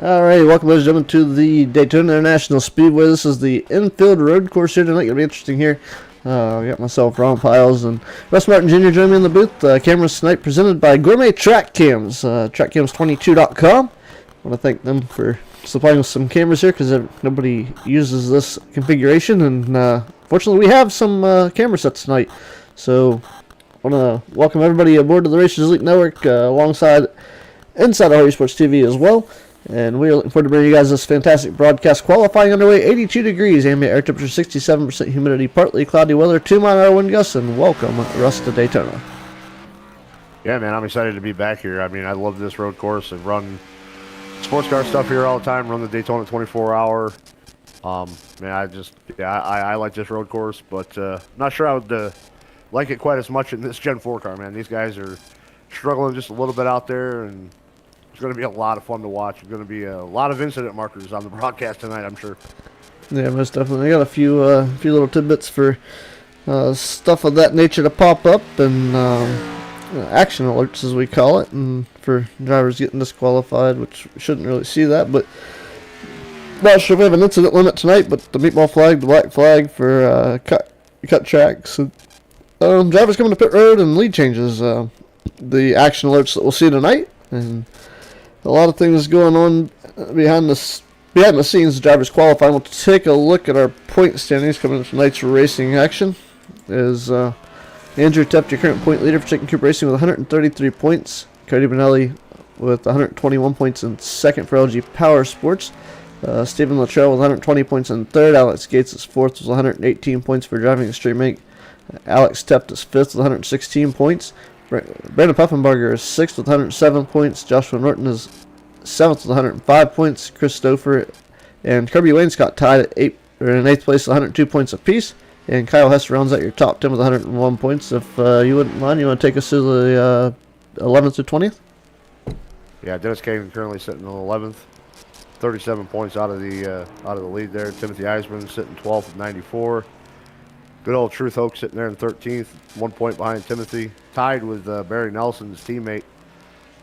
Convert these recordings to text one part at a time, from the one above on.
Alright, welcome ladies and gentlemen to the Daytona International Speedway. This is the infield road course here tonight. It'll be interesting here. I got myself, Ron Piles, and Russ Martin Jr. joining me in the booth. Cameras tonight presented by Gourmet Track Cams, trackcams22.com. I want to thank them for supplying us some cameras here because nobody uses this configuration, and fortunately we have some camera sets tonight. So I want to welcome everybody aboard to the Racers Elite Network alongside Inside Harley Sports TV as well. And we're looking forward to bringing you guys this fantastic broadcast. Qualifying underway, 82 degrees, ambient air temperature 67% humidity, partly cloudy weather, 2-mile-an-hour wind gusts, and welcome, Russ, to Daytona. Yeah, man, I'm excited to be back here. I mean, I love this road course. I've run sports car stuff here all the time, run the Daytona 24-hour. Man, I like this road course, but not sure I would like it quite as much in this Gen 4 car, man. These guys are struggling just a little bit out there, and it's going to be a lot of fun to watch. There's going to be a lot of incident markers on the broadcast tonight, I'm sure. Yeah, most definitely. I got a few little tidbits for stuff of that nature to pop up, and action alerts, as we call it, and for drivers getting disqualified, which we shouldn't really see that, but not sure if we have an incident limit tonight, but the meatball flag, the black flag for cut tracks, drivers coming to pit road, and lead changes. The action alerts that we'll see tonight, and a lot of things going on behind the scenes. Drivers qualifying. We'll take a look at our point standings coming into tonight's racing action. Is Andrew Tefft, your current point leader for Chicken Coop Racing with 133 points. Cody Benelli with 121 points in second for LG Power Sports. Stephen Luttrell with 120 points in third. Alex Gates is fourth with 118 points for driving Extreme Inc. Alex Tefft is fifth with 116 points. Brandon Puffenbarger is 6th with 107 points. Joshua Norton is 7th with 105 points. Chris Stouffer and Kirby Wainscott tied at in 8th place with 102 points apiece. And Kyle Hess rounds out your top 10 with 101 points. If you wouldn't mind, you want to take us to the 11th to 20th? Yeah, Dennis Kagan currently sitting on 11th, 37 points out of the lead there. Timothy Eisman sitting 12th with 94. Good old Truth Oak sitting there in 13th, 1 point behind Timothy. Tied with Barry Nelson's teammate.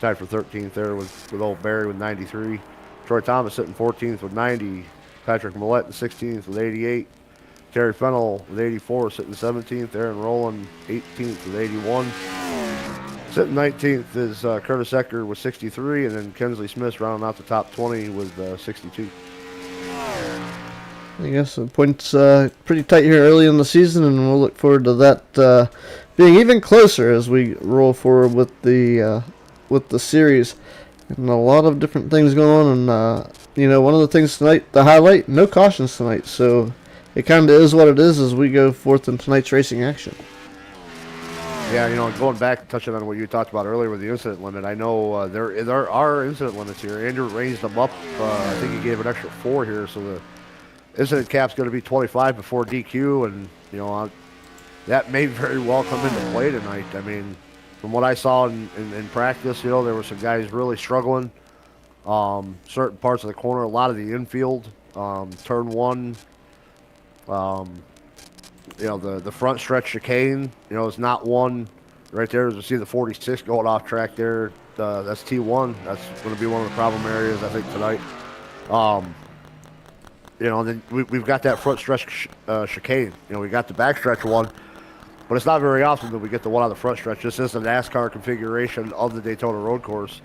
Tied for 13th there with old Barry with 93. Troy Thomas sitting 14th with 90. Patrick Millette in 16th with 88. Terry Fennell with 84 sitting 17th. Aaron Rowland 18th with 81. Sitting 19th is Curtis Ecker with 63. And then Kensley Smith rounding out the top 20 with 62. I guess the points pretty tight here early in the season, and we'll look forward to that being even closer as we roll forward with the series. And a lot of different things going on, and one of the things tonight, the highlight, no cautions tonight, so it kind of is what it is as we go forth in tonight's racing action. Yeah, going back, touching on what you talked about earlier with the incident limit, I know there are incident limits here. Andrew raised them up. I think he gave an extra 4 here, so the incident cap's going to be 25 before DQ, and that may very well come into play tonight. I mean, from what I saw in practice, there were some guys really struggling. Certain parts of the corner, a lot of the infield, turn 1, the front stretch chicane, is not one right there. As you see the 46 going off track there, that's T1. That's going to be one of the problem areas, I think, tonight. Then we've got that front stretch chicane. We got the back stretch one, but it's not very often that we get the one on the front stretch. This is the NASCAR configuration of the Daytona road course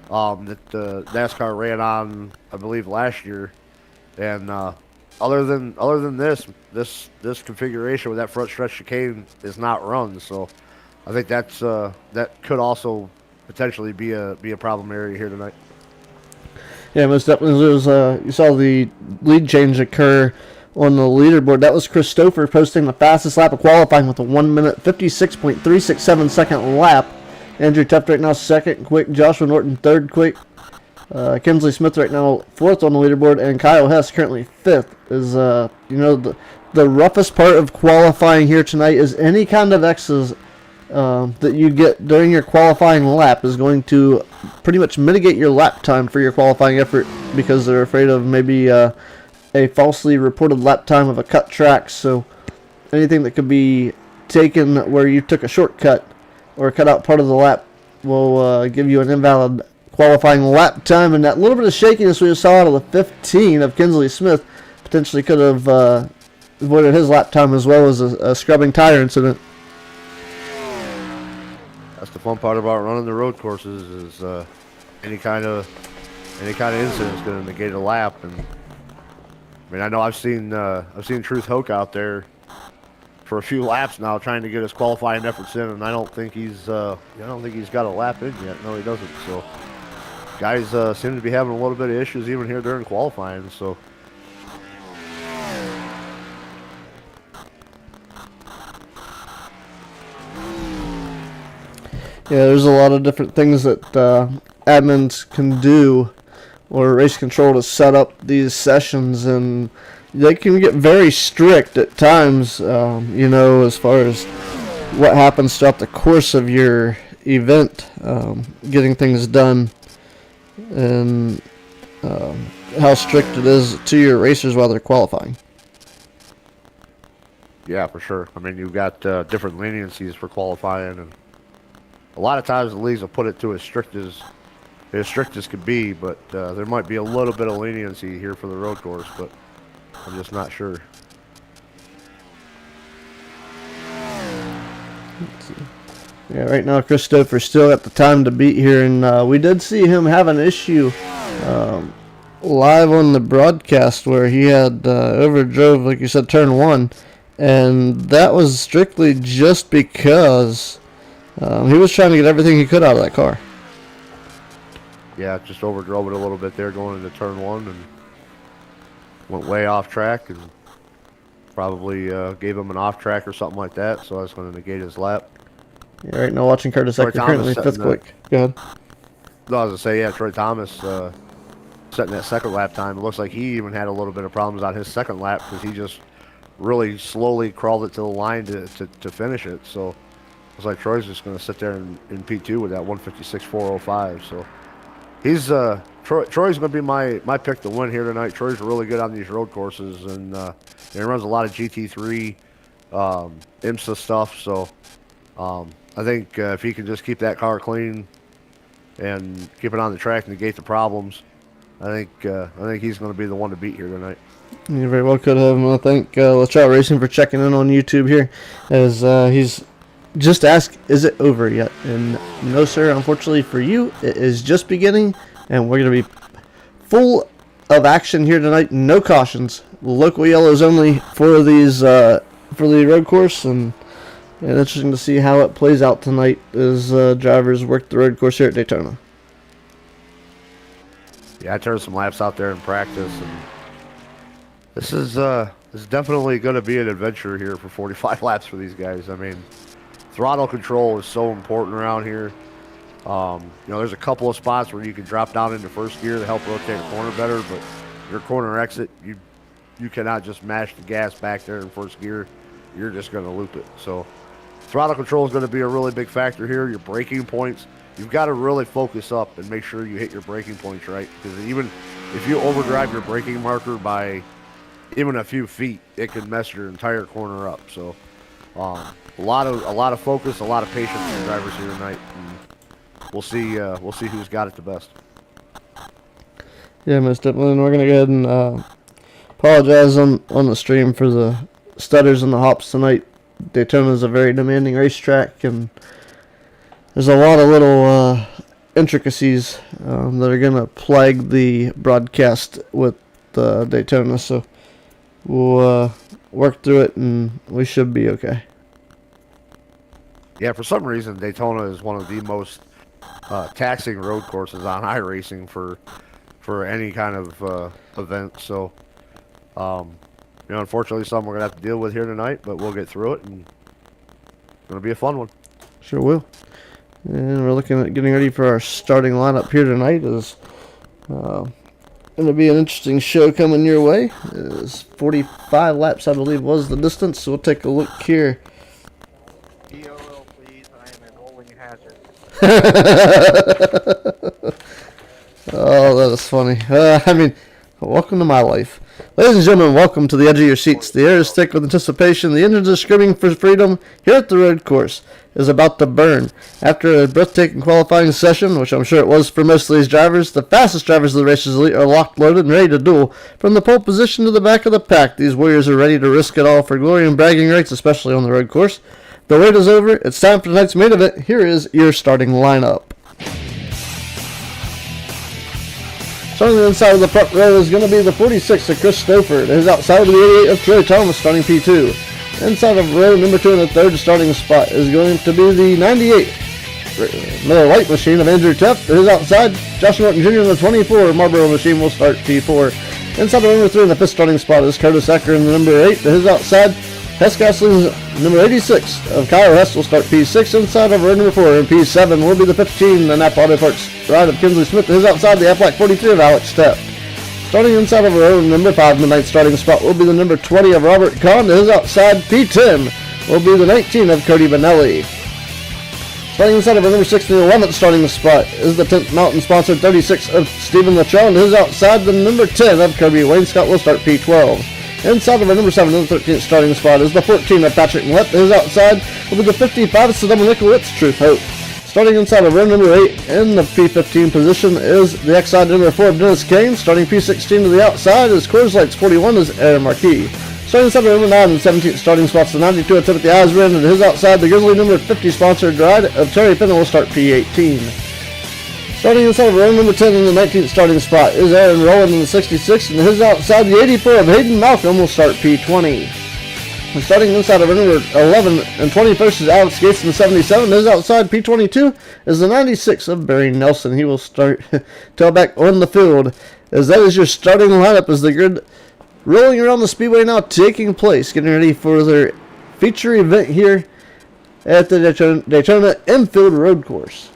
that NASCAR ran on, I believe, last year. And other than this configuration with that front stretch chicane is not run. So I think that could also potentially be a problem area here tonight. Yeah, most definitely. You saw the lead change occur on the leaderboard. That was Chris Stouffer posting the fastest lap of qualifying with a 1 minute 56.367 second lap. Andrew Tefft right now second quick. Joshua Norton third quick. Kensley Smith right now fourth on the leaderboard, and Kyle Hess currently fifth. Is the roughest part of qualifying here tonight is any kind of X's that you get during your qualifying lap is going to pretty much mitigate your lap time for your qualifying effort, because they're afraid of maybe a falsely reported lap time of a cut track. So anything that could be taken where you took a shortcut or cut out part of the lap will give you an invalid qualifying lap time, and that little bit of shakiness we saw out of the 15 of Kinsley Smith potentially could have avoided his lap time as well as a scrubbing tire incident. That's the fun part about running the road courses is any kind of incident is going to negate a lap. And I mean, I know I've seen Truth Hoke out there for a few laps now trying to get his qualifying efforts in, and I don't think he's got a lap in yet. No, he doesn't. So guys seem to be having a little bit of issues even here during qualifying. So. Yeah, there's a lot of different things that admins can do or race control to set up these sessions, and they can get very strict at times, as far as what happens throughout the course of your event, getting things done, and how strict it is to your racers while they're qualifying. Yeah, for sure. I mean, you've got different leniencies for qualifying, and a lot of times the leagues will put it to as strict as could be, but there might be a little bit of leniency here for the road course, but I'm just not sure. Yeah, right now Christopher still got the time to beat here, and we did see him have an issue live on the broadcast where he had overdrove, like you said, turn 1, and that was strictly just because he was trying to get everything he could out of that car. Yeah, just overdrove it a little bit there going into turn 1 and went way off track and probably gave him an off track or something like that, so that's going to negate his lap. Yeah, right now watching Curtis Ecker currently 5th quick. Go ahead. No, I was going to say, yeah, Troy Thomas setting that second lap time. It looks like he even had a little bit of problems on his second lap because he just really slowly crawled it to the line to finish it. So it's like Troy's just going to sit there in P2 with that 156.405. So he's Troy's going to be my pick to win here tonight. Troy's really good on these road courses, and he runs a lot of GT3 IMSA stuff. So I think if he can just keep that car clean and keep it on the track and negate the problems, I think he's going to be the one to beat here tonight. You very well could have. I thank Latrell Racing for checking in on YouTube here, as he's just asked, is it over yet? And no, sir, unfortunately for you, it is just beginning, and we're going to be full of action here tonight. No cautions. Local yellows only for these for the road course, and interesting to see how it plays out tonight as drivers work the road course here at Daytona. Yeah, I turned some laps out there in practice, and this is definitely going to be an adventure here for 45 laps for these guys. I mean, throttle control is so important around here. There's a couple of spots where you can drop down into first gear to help rotate a corner better, but your corner exit, you cannot just mash the gas back there in first gear. You're just going to loop it. So throttle control is going to be a really big factor here. Your braking points, you've got to really focus up and make sure you hit your braking points right, because even if you overdrive your braking marker by even a few feet, it could mess your entire corner up. So a lot of focus, a lot of patience for the drivers here tonight, and we'll see who's got it the best. Yeah, Mr. Diplin, we're gonna go ahead and apologize on the stream for the stutters and the hops tonight. Daytona is a very demanding racetrack, and there's a lot of little intricacies that are gonna plague the broadcast with Daytona. So we'll work through it, and we should be okay. Yeah, for some reason, Daytona is one of the most taxing road courses on iRacing for any kind of event. So, unfortunately, something we're going to have to deal with here tonight, but we'll get through it, and it's going to be a fun one. Sure will. And we're looking at getting ready for our starting lineup here tonight. Is going to be an interesting show coming your way. It's 45 laps, I believe, was the distance. So we'll take a look here. DOL, please. I am an rolling hazard. Oh, that is funny. Welcome to my life. Ladies and gentlemen, welcome to the edge of your seats. The air is thick with anticipation. The engines are screaming for freedom here at the road course. is about to burn. After a breathtaking qualifying session, which I'm sure it was for most of these drivers, the fastest drivers of the race's elite are locked, loaded, and ready to duel. From the pole position to the back of the pack, these warriors are ready to risk it all for glory and bragging rights, especially on the road course. The wait is over. It's time for tonight's main event. Here is your starting lineup. Starting on the inside of the front row is going to be the 46 of Chris Stoford. His outside of the 88 of Troy Thomas, starting P2. Inside of row number 2 in the third starting spot is going to be the 98 Miller Light Machine of Andrew Teff. His outside, Josh Norton Jr. in the 24 Marlboro Machine will start P4. Inside of number 3 in the fifth starting spot is Curtis Ecker in the number 8. To his outside, Hess Gasoling's number 86 of Kyle Hess will start P6. Inside of row number 4 in P7 will be the 15 the Napa Auto Parts ride of Kinsley Smith. To his outside, the Aflac 43 of Alex Stepp. Starting inside of row number 5 in the ninth starting spot will be the number 20 of Robert Kahn. To his outside, P10 will be the 19 of Cody Benelli. Starting inside of number 6 in the 11th starting spot is the 10th Mountain sponsored 36 of Stephen Lachon. To his outside, the number 10 of Kirby Wayne Scott will start P12. Inside of number 7 in the 13th starting spot is the 14 of Patrick Millett. To his outside will be the 55 of Saddam Nikolitz, Truth Hope. Starting inside of row number 8 in the P15 position is the outside number 4 of Dennis Kane. Starting P16 to the outside is Coors Light's 41 is Aaron Marquis. Starting inside of number 9 and 17th starting spots, the 92 of Timothy Eisman, and his outside, the Grizzly number 50 sponsored ride of Terry Pennell will start P18. Starting inside of row number 10 in the 19th starting spot is Aaron Rowland in the 66, and his outside, the 84 of Hayden Malcolm will start P20. And starting inside of number 11 and 21st is Alex Gates in the 77. His outside P22 is the 96 of Barry Nelson. He will start tailback on the field. As that is your starting lineup as the grid rolling around the speedway now, taking place, getting ready for their feature event here at the Daytona Infield Road Course.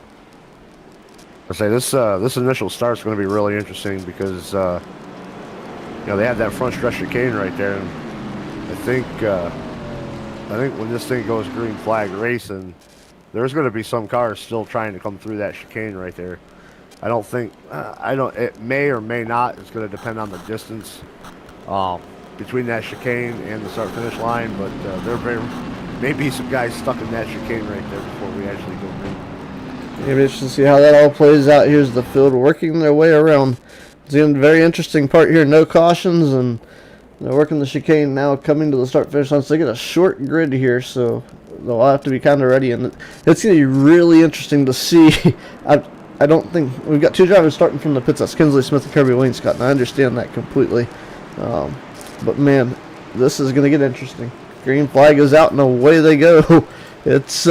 I say this initial start is going to be really interesting because they have that front stretch chicane right there, and I think when this thing goes green flag racing, there's going to be some cars still trying to come through that chicane right there. I don't think it may or may not. It's going to depend on the distance between that chicane and the start finish line, but there may be some guys stuck in that chicane right there before we actually go green. Maybe it's to see how that all plays out. Here's the field working their way around. It's a very interesting part here. No cautions, and they're working the chicane now, coming to the start-finish line. So they get a short grid here, so they'll have to be kind of ready. And it's going to be really interesting to see. I don't think we've got two drivers starting from the pits. That's Kinsley Smith and Kirby Wayne Scott, and I understand that completely. But man, this is going to get interesting. Green flag is out, and away they go. It's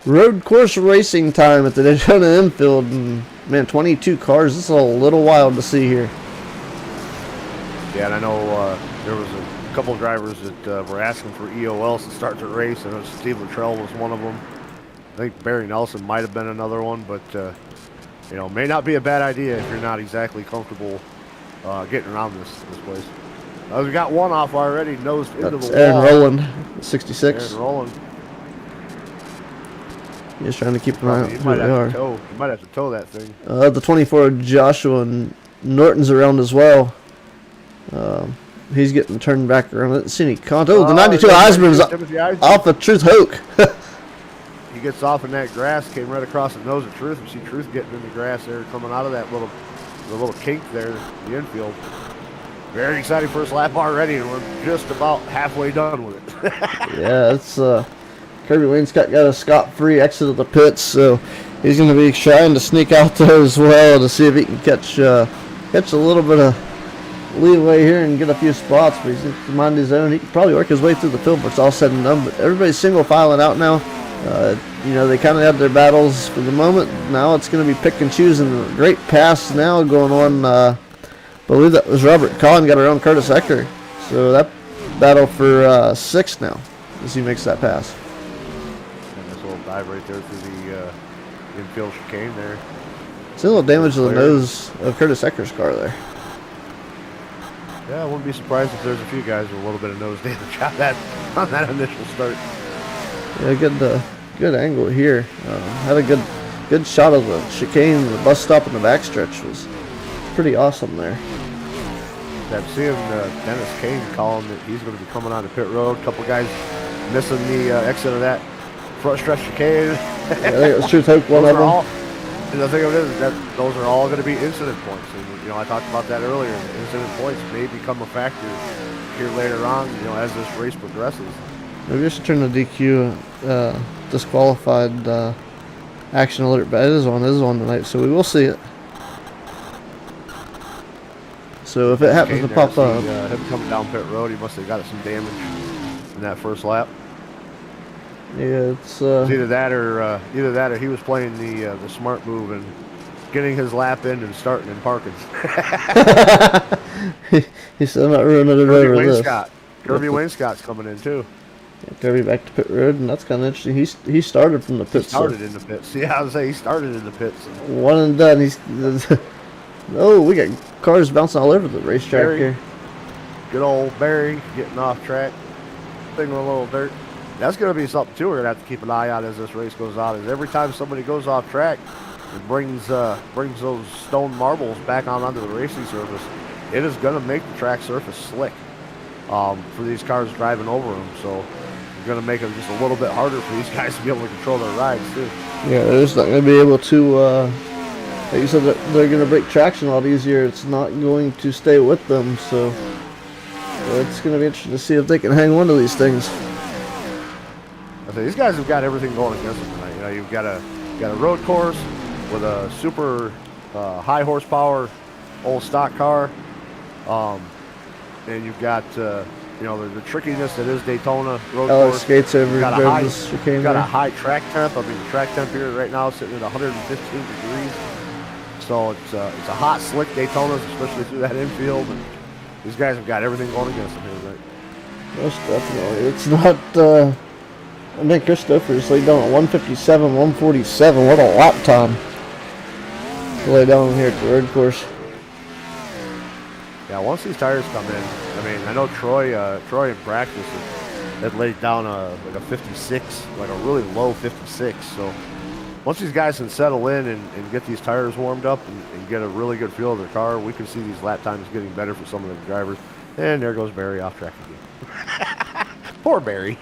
road course racing time at the Daytona Infield, and man, 22 cars. This is a little wild to see here. Yeah, and I know there was a couple of drivers that were asking for EOLs to start the race. I know Steve Luttrell was one of them. I think Barry Nelson might have been another one, but may not be a bad idea if you're not exactly comfortable getting around this place. We got one off already, nosed into the wall. Aaron Rowland, 66. Aaron Rowland. He's trying to keep an eye on who they are. You might have to tow that thing. The 24 Joshua and Norton's around as well. He's getting turned back around. I didn't see any contact. The 92 Eisman's off of Truth Hoke. He gets off in that grass, came right across the nose of Truth. We see Truth getting in the grass there, coming out of that little kink there, the infield. Very exciting first lap already, and we're just about halfway done with it. Yeah, it's Kirby Wayne Scott got a scot-free exit of the pits, so he's going to be trying to sneak out there as well to see if he can catch a little bit of leeway here and get a few spots. But he's in mind his own. He can probably work his way through the field when it's all said and done. But everybody's single filing out now. They kind of had their battles for the moment. Now it's going to be pick and choose, and a great pass now going on. I believe that was Robert Collin got around Curtis Ecker. So that battle for 6 now as he makes that pass. And this little dive right there through the infield chicane there. It's a little damage to the nose of Curtis Ecker's car there. Yeah, I wouldn't be surprised if there's a few guys with a little bit of nose damage on that initial start. Yeah, good angle here. Had a good shot of the chicane, the bus stop in the backstretch was pretty awesome there. I'm seeing Dennis Kane calling that he's going to be coming on the pit road. A couple guys missing the exit of that front stretch chicane. I think it was Truth Hope, one Those of are them. all, and the thing of it is that those are all going to be incident points. And, you know, I talked about that earlier. The incident points may become a factor here later on, you know, as this race progresses. Maybe I should turn the DQ disqualified action alert, but it is on tonight, so we will see it. So if it happens to pop up, Him coming down pit road, he must have got some damage in that first lap. yeah, it's Either that or he was playing the smart move and getting his lap in and starting and parking. he said, "I'm not ruining it over this." Kirby Wainscott's coming in too. Kirby back to pit road, and that's kind of interesting. He started from the pits. He started in the pits. Yeah, I was saying he started in the pits. One and done. He's oh, we got cars bouncing all over the racetrack Barry. here. Good old Barry getting off track, thing with a little dirt. That's going to be something too. We're going to have to keep an eye on as this race goes on. Is every time somebody goes off track and brings those stone marbles back onto the racing surface, it is going to make the track surface slick for these cars driving over them. So it's going to make it just a little bit harder for these guys to be able to control their rides too. Yeah, they're just not going to be able to. Like you said, they're going to break traction a lot easier. It's not going to stay with them, so it's going to be interesting to see if they can hang on to these things. I say these guys have got everything going against them tonight. You know, you've got a road course with a super high horsepower old stock car, and you've got you know the trickiness that is Daytona road course. Skates over got a high track temp. I mean, the track temp here right now is sitting at 115 degrees. So it's a hot, slick Daytona, especially through that infield. And these guys have got everything going against them here tonight. Most definitely. It's not. I think Christopher's laid down at 157, 147. What a lap time to lay down here at the road course. Yeah, once these tires come in, I mean, I know Troy in practice had laid down like a 56, like a really low 56. So once these guys can settle in and get these tires warmed up and get a really good feel of their car, we can see these lap times getting better for some of the drivers. And there goes Barry off track again. Poor Barry.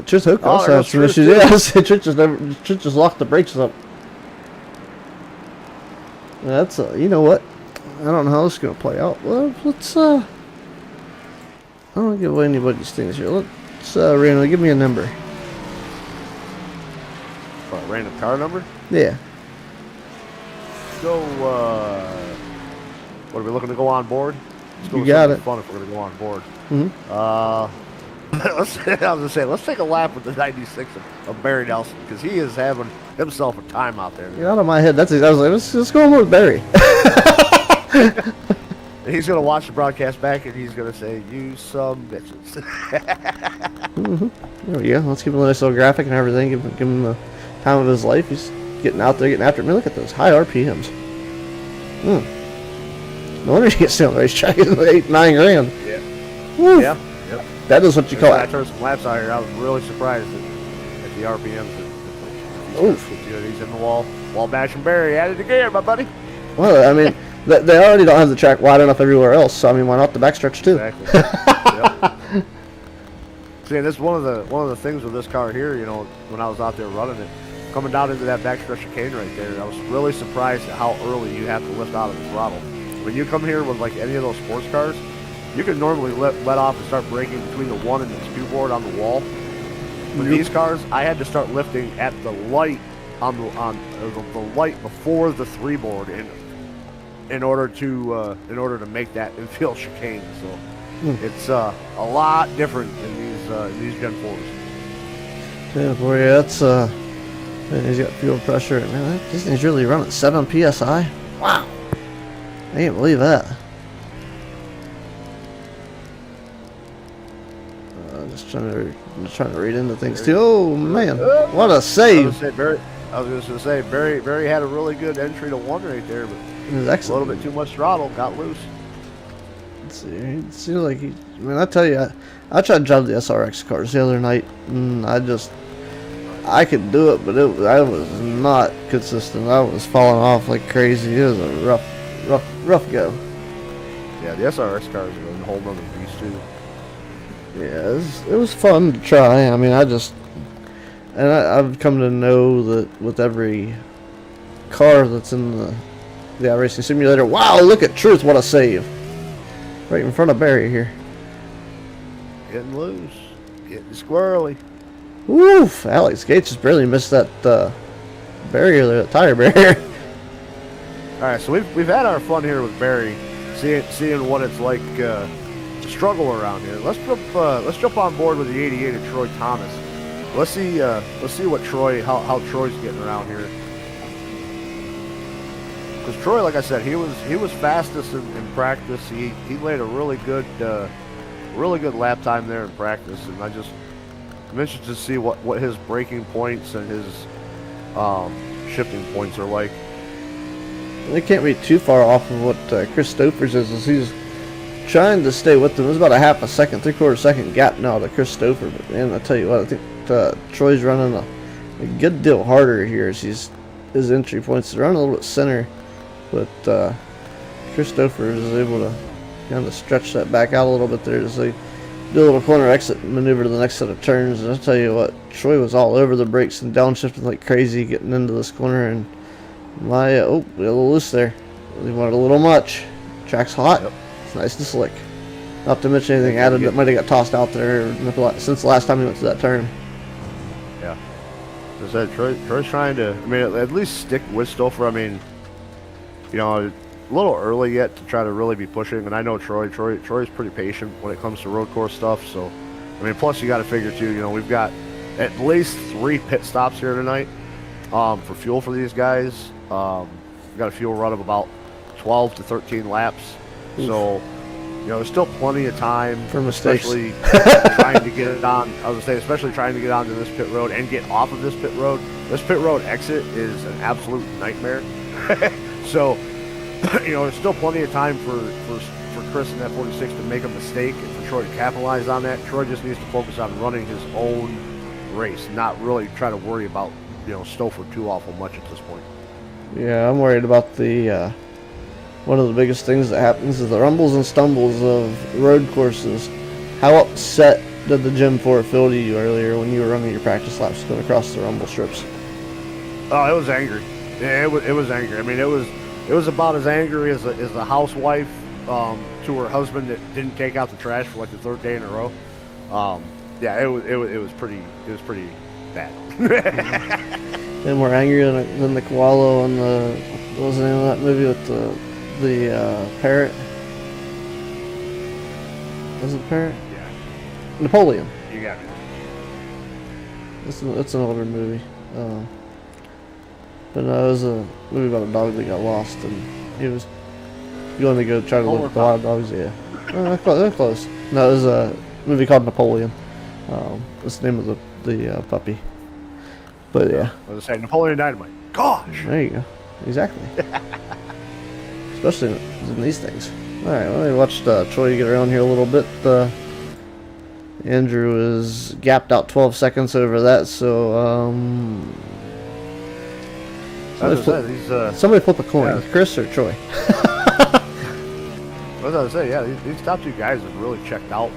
Just Hook also had some issues. Yeah, Trent just locked the brakes up. That's you know what? I don't know how this is gonna play out. Well, let's I don't want to give away anybody's things here. Let's Randall, give me a number. What, random car number? Yeah. Go. What are we looking to go on board? You got it. Fun if we're gonna go on board. Mm-hmm. I was gonna say, let's take a lap with the 96 of Barry Nelson because he is having himself a time out there. Get out of my head. I was like, let's go on with Barry. He's gonna watch the broadcast back and he's gonna say, "You some bitches." Mm-hmm. There we go. Let's give him a nice little graphic and everything. Give him the time of his life. He's getting out there, getting after it. I mean, look at those high RPMs. No wonder he gets down the racetrack. It's like 8-9 grand. Yeah. Woo. Yeah. Yep. That is what you call I it. turned some laps out here. I was really surprised at the RPMs. He's in the wall bashing Barry at it again, my buddy. Well, I mean, they already don't have the track wide enough everywhere else, so I mean, why not the backstretch too? Exactly. Yep. See, and this is one of the things with this car here. You know, when I was out there running it, coming down into that backstretch chicane right there, I was really surprised at how early you have to lift out of the throttle. When you come here with like any of those sports cars, you can normally let off and start braking between the 1 and the 2 board on the wall. With these cars, I had to start lifting at the light on the light before the 3 board in order to make that infield chicane. So it's a lot different in these Gen 4s. Yeah, boy, that's man, he's got fuel pressure. Man, this thing's really running 7 psi. Wow, I can't believe that. Just trying to read into things too. Oh man, what a save! I was just gonna say Barry had a really good entry to 1 right there, but It was excellent. a little bit too much throttle, got loose. Let's see. It seems like he. I mean, I tell you, I tried to drive the SRX cars the other night, and I could do it, but I was not consistent. I was falling off like crazy. It was a rough go. Yeah, the SRX cars are a whole nother beast too. Yeah, it was fun to try. I mean, And I've come to know that with every car that's in the iRacing simulator, wow, look at Truth, what a save. Right in front of Barry here. Getting loose. Getting squirrely. Oof, Alex Gates just barely missed that barrier there, that tire barrier. All right, so we've had our fun here with Barry, seeing what it's like to struggle around here. Let's jump on board with the 88 of Troy Thomas. Let's see what how Troy's getting around here. Because Troy, like I said, he was fastest in practice. He laid a really good lap time there in practice, and I'm interested to see what his braking points and his shifting points are like. They can't be too far off of what Chris Stouffer's is, as he's trying to stay with them. There's about a half a second, 3/4 second gap now to Chris Stouffer. But man, I tell you what, I think Troy's running a good deal harder here as his entry points. They're running a little bit center, but Chris Stouffer is able to kind of stretch that back out a little bit there as they do a little corner exit maneuver to the next set of turns. And I'll tell you what, Troy was all over the brakes and downshifting like crazy getting into this corner, and my a little loose there. He wanted a little much. Track's hot. Yep. It's nice and slick. Not to mention anything added that might have got tossed out there since the last time he went to that turn. Yeah. As I said, Troy's trying to, I mean, at least stick with Stouffer. I mean, you know, a little early yet to try to really be pushing. And I know Troy's pretty patient when it comes to road course stuff. So, I mean, plus you got to figure too, you know, we've got at least 3 pit stops here tonight for fuel for these guys. We've got a fuel run of about 12 to 13 laps. Oof. So, you know, there's still plenty of time for mistakes. Especially trying to get it on. I was gonna say, especially trying to get onto this pit road and get off of this pit road. This pit road exit is an absolute nightmare. So, you know, there's still plenty of time for Chris in that 46 to make a mistake and for Troy to capitalize on that. Troy just needs to focus on running his own race, not really try to worry about, you know, Stouffer too awful much at this point. Yeah, I'm worried about the one of the biggest things that happens is the rumbles and stumbles of road courses. How upset did the Gym 4 feel to you earlier when you were running your practice laps going across the rumble strips? Oh, it was angry. Yeah, it was angry. I mean, it was about as angry as a housewife to her husband that didn't take out the trash for like the 3rd day in a row. Yeah, it was pretty bad. And more angry than the koala on the, what was the name of that movie with the parrot? Was it parrot? Yeah. Napoleon. You got it. It's an older movie. But no, it was a movie about a dog that got lost, and he was going to go try to look at the wild dogs. Yeah. They're close. No, it was a movie called Napoleon. That's the name of the puppy. But yeah. I was saying Napoleon Dynamite. Gosh. There you go. Exactly. Especially in these things. All right. Well, we watched Troy get around here a little bit. Andrew is gapped out 12 seconds over that. So somebody flip a coin. Yeah. Chris or Troy? What was I say? Yeah, these top 2 guys have really checked out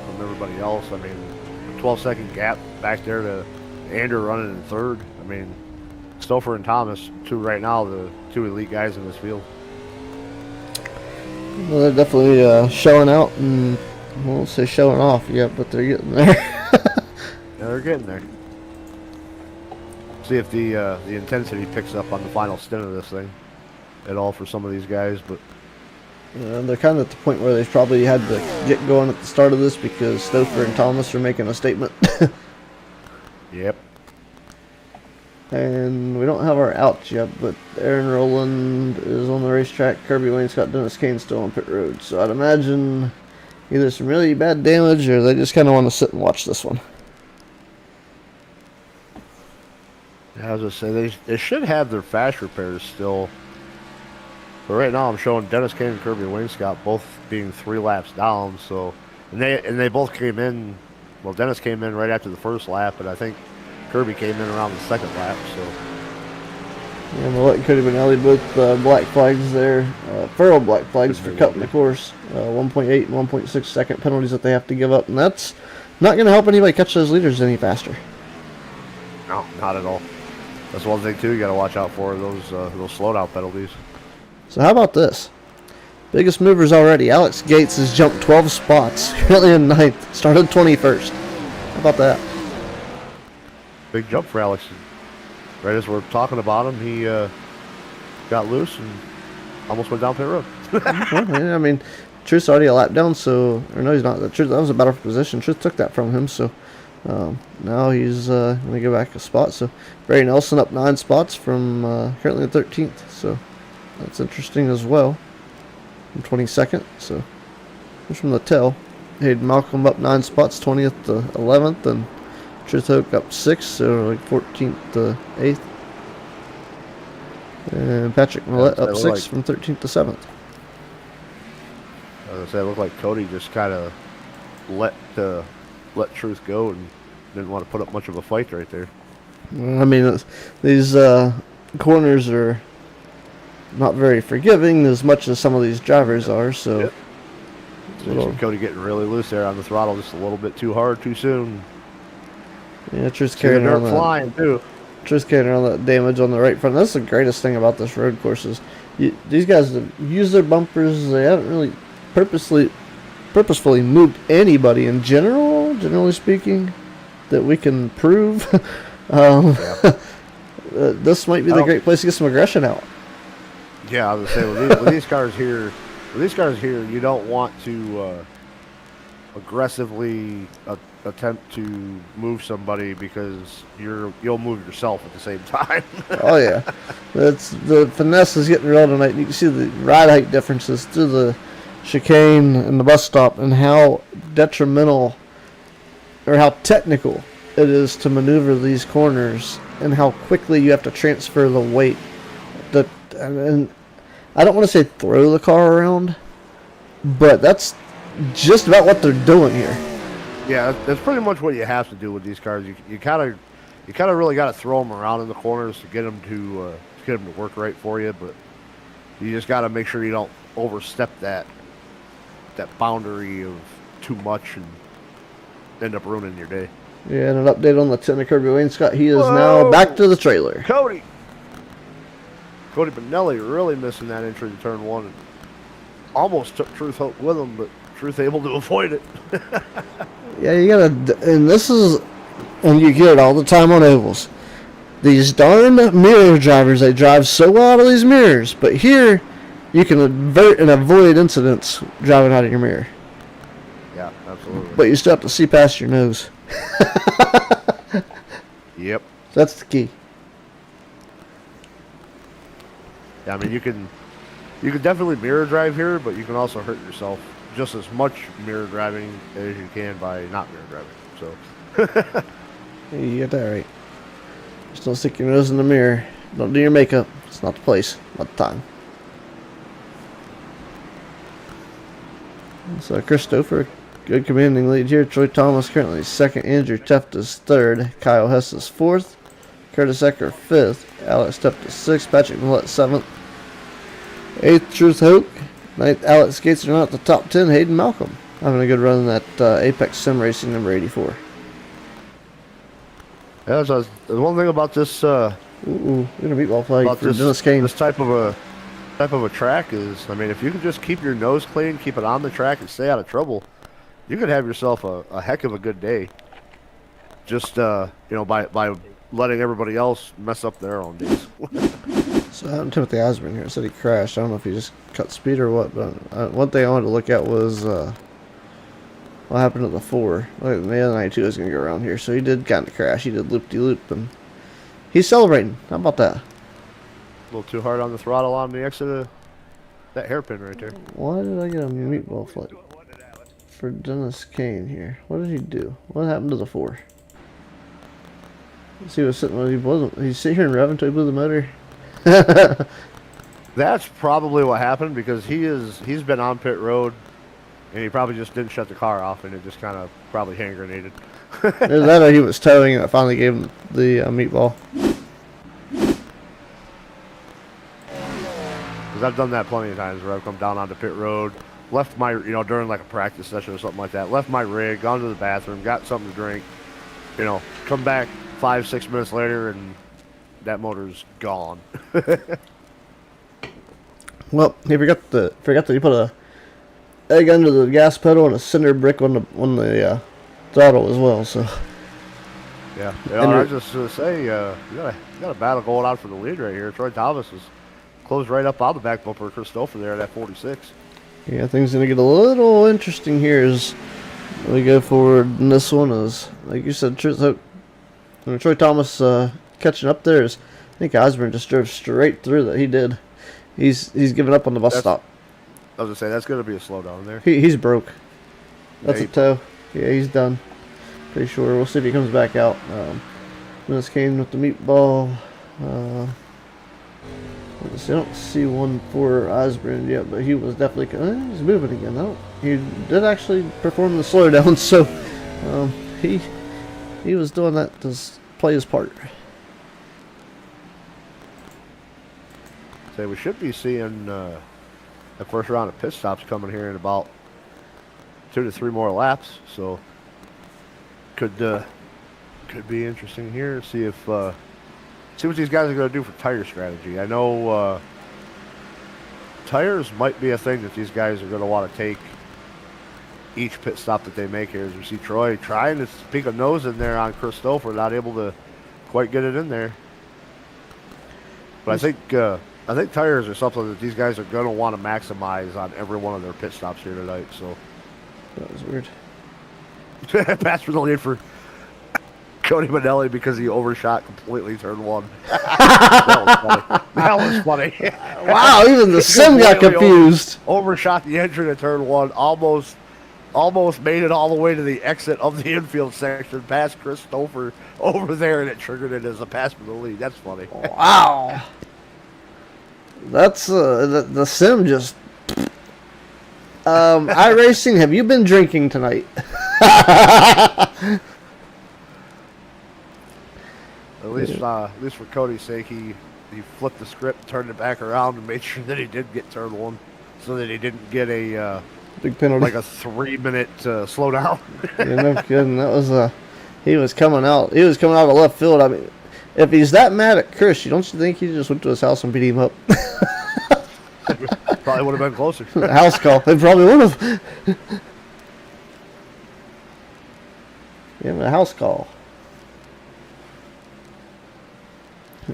from everybody else. I mean, a 12-second gap back there to Andrew running in 3rd. I mean, Stouffer and Thomas, 2 right now, the 2 elite guys in this field. Well, they're definitely showing out, and I won't say showing off yet, but they're getting there. Yeah, they're getting there. See if the intensity picks up on the final stint of this thing at all for some of these guys, but they're kind of at the point where they probably had to get going at the start of this because Stouffer and Thomas are making a statement. Yep. And we don't have our outs yet, but Aaron Rowland is on the racetrack. Kirby Wainscott, Dennis Kane still on pit road. So I'd imagine either some really bad damage or they just kind of want to sit and watch this one. Yeah, I was going to say, they should have their fast repairs still. But right now I'm showing Dennis Kane and Kirby Wainscott both being 3 laps down. So, and they both came in. Well, Dennis came in right after the 1st lap, but I think Kirby came in around the 2nd lap. So, yeah, Millette and Cody Benelli both black flags there, furrow black flags for cutting the course. 1.8 and 1.6 second penalties that they have to give up, and that's not going to help anybody catch those leaders any faster. No, not at all. That's one thing too. You got to watch out for those slowdown penalties. So how about this? Biggest movers already. Alex Gates has jumped 12 spots, currently in 9th, started 21st. How about that? Big jump for Alex. Right as we're talking about him, he got loose and almost went down pit road. Well, yeah, I mean, Truth's already a lap down, so or no, he's not. Truth, that was a battle for position. Truth took that from him, so now he's going to go back a spot. So Barry Nelson up 9 spots from currently 13th. So that's interesting as well. From 22nd, so just from the tail. Hayden Malcolm up 9 spots, 20th to 11th, and Truth Oak up 6, so like 14th to 8th. And Patrick Millette up 6 from 13th to 7th. As I said, it looked like Cody just kind of let Truth go and didn't want to put up much of a fight right there. I mean, these corners are not very forgiving as much as some of these drivers are, so. Yep. So Cody getting really loose there on the throttle just a little bit too hard, too soon. Yeah, Truth's carrying around that. Flying too. Truth's carrying around that damage on the right front. That's the greatest thing about this road course is these guys use their bumpers. They haven't really purposefully moved anybody in generally speaking, that we can prove. This might be the great place to get some aggression out. Yeah, I was gonna say with these cars here, you don't want to aggressively attempt to move somebody because you'll move yourself at the same time. Oh yeah, that's the finesse is getting real tonight. You can see the ride height differences through the chicane and the bus stop, and how detrimental or how technical it is to maneuver these corners, and how quickly you have to transfer the weight. And I don't want to say throw the car around, but that's just about what they're doing here. Yeah, that's pretty much what you have to do with these cars. You kind of really got to throw them around in the corners to get them to work right for you. But you just got to make sure you don't overstep that boundary of too much and end up ruining your day. Yeah, and an update on the 10 of Kirby Wayne Scott. He is now back to the trailer. Cody Benelli really missing that entry to turn 1. And almost took Truth Hope with him, but Truth able to avoid it. Yeah, you gotta, and you get it all the time on ovals. These darn mirror drivers, they drive so well out of these mirrors, but here you can avert and avoid incidents driving out of your mirror. Yeah, absolutely. But you still have to see past your nose. Yep. That's the key. Yeah, I mean you can definitely mirror drive here, but you can also hurt yourself just as much mirror driving as you can by not mirror driving. So You get that right. Just don't stick your nose in the mirror. Don't do your makeup. It's not the place, not the time. So Christopher, good commanding lead here. Troy Thomas currently 2nd. Andrew Teft is 3rd. Kyle Hess is 4th. Curtis Ecker 5th. Alex Teft is 6th. Patrick Millette 7th. 8th Truth Hoke. 9th Alex Gates are not at the top 10. Hayden Malcolm having a good run in that Apex Sim Racing number 84. yeah, so the one thing about this Ooh, we're gonna meatball flag for Dennis Kane. this type of a track is, I mean, if you can just keep your nose clean, keep it on the track, and stay out of trouble, you could have yourself a heck of a good day. Just by letting everybody else mess up their own days. So Timothy Osborne here said he crashed. I don't know if he just cut speed or what, but one thing I wanted to look at was what happened to the 4. The other 92 is going to go around here, so he did kind of crash. He did loop-de-loop, and he's celebrating. How about that? A little too hard on the throttle on the exit of that hairpin right there. Why did I get a meatball flag for Dennis Kane here? What did he do? What happened to the 4? He was sitting when he wasn't. He's sitting here and revving until he blew the motor. That's probably what happened, because he's been on pit road and he probably just didn't shut the car off, and it just kind of probably hand grenaded. Either that or he was towing and I finally gave him the meatball. Because I've done that plenty of times where I've come down onto pit road, left my, during like a practice session or something like that, left my rig, gone to the bathroom, got something to drink, come back 5-6 minutes later, and that motor's gone. Well, he forgot that he put a egg under the gas pedal and a cinder brick on the throttle as well. So Yeah, I was just gonna say, you got a battle going on for the lead right here. Troy Thomas is closed right up on the back bumper of Christopher there at that 46. yeah, things gonna get a little interesting here as we go forward. And this one is, like you said, Troy Thomas catching up there is. I think Osborne just drove straight through that. He did. He's giving up on the bus stop. I was gonna say that's gonna be a slowdown there. He's broke. That's Yeah, a tow. Yeah, he's done. Pretty sure. We'll see if he comes back out. Dennis Kane with the meatball. Let's see, I don't see one for Osborne yet, but he was definitely he's moving again. He did actually perform the slowdown, so he was doing that to play his part. So we should be seeing the first round of pit stops coming here in about 2 to 3 more laps. So could be interesting here. See what these guys are going to do for tire strategy. I know tires might be a thing that these guys are going to want to take each pit stop that they make here. As we see Troy trying to peek a nose in there on Christopher, not able to quite get it in there. But I think tires are something that these guys are going to want to maximize on every one of their pit stops here tonight. So That was weird. pass for the lead for Cody Manelli because he overshot completely turn 1. That was funny. Wow, even the sim got confused. Overshot the entry to turn 1. Almost made it all the way to the exit of the infield section, past Christopher over there, and it triggered it as a pass for the lead. That's funny. Wow. That's the sim just. iRacing, have you been drinking tonight? At least for Cody's sake, he flipped the script, turned it back around, and made sure that he did get turn 1, so that he didn't get a Big penalty. like a 3-minute slowdown. Yeah, no kidding. That was he was coming out. He was coming out of left field. I mean, if he's that mad at Chris, don't you think he just went to his house and beat him up? Probably would have been closer. House call. They probably would have. Yeah, a house call.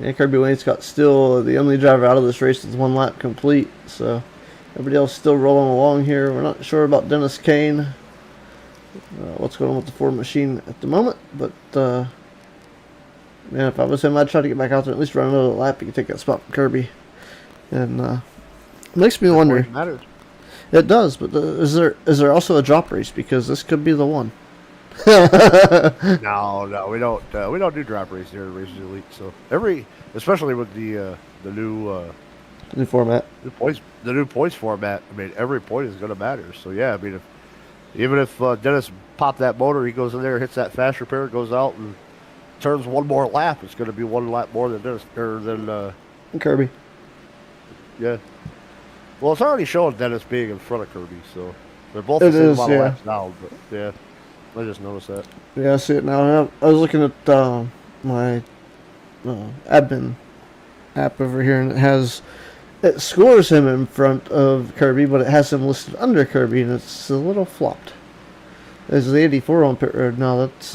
Yeah, Kirby Wainscott still the only driver out of this race with 1 lap complete. So everybody else still rolling along here. We're not sure about Dennis Kane. What's going on with the Ford machine at the moment, but man, if I was him, I'd try to get back out there and at least run another lap. You can take that spot from Kirby, and it makes me wonder. Matters. It does, but is there also a drop race, because this could be the one? No, we don't do drop races here at Races Elite. So especially with the New format. the new points format. I mean, every point is going to matter. So yeah, I mean, even if Dennis popped that motor, he goes in there, hits that fast repair, goes out and turns 1 more lap. It's going to be 1 lap more than Dennis or than Kirby. Yeah. Well, it's already showing Dennis being in front of Kirby, so they're both It the same is, amount of yeah. laps now. But yeah, I just noticed that. Yeah, I see it now. I was looking at my admin app over here, and it scores him in front of Kirby, but it has him listed under Kirby, and it's a little flopped. There's the 84 on pit road now. That's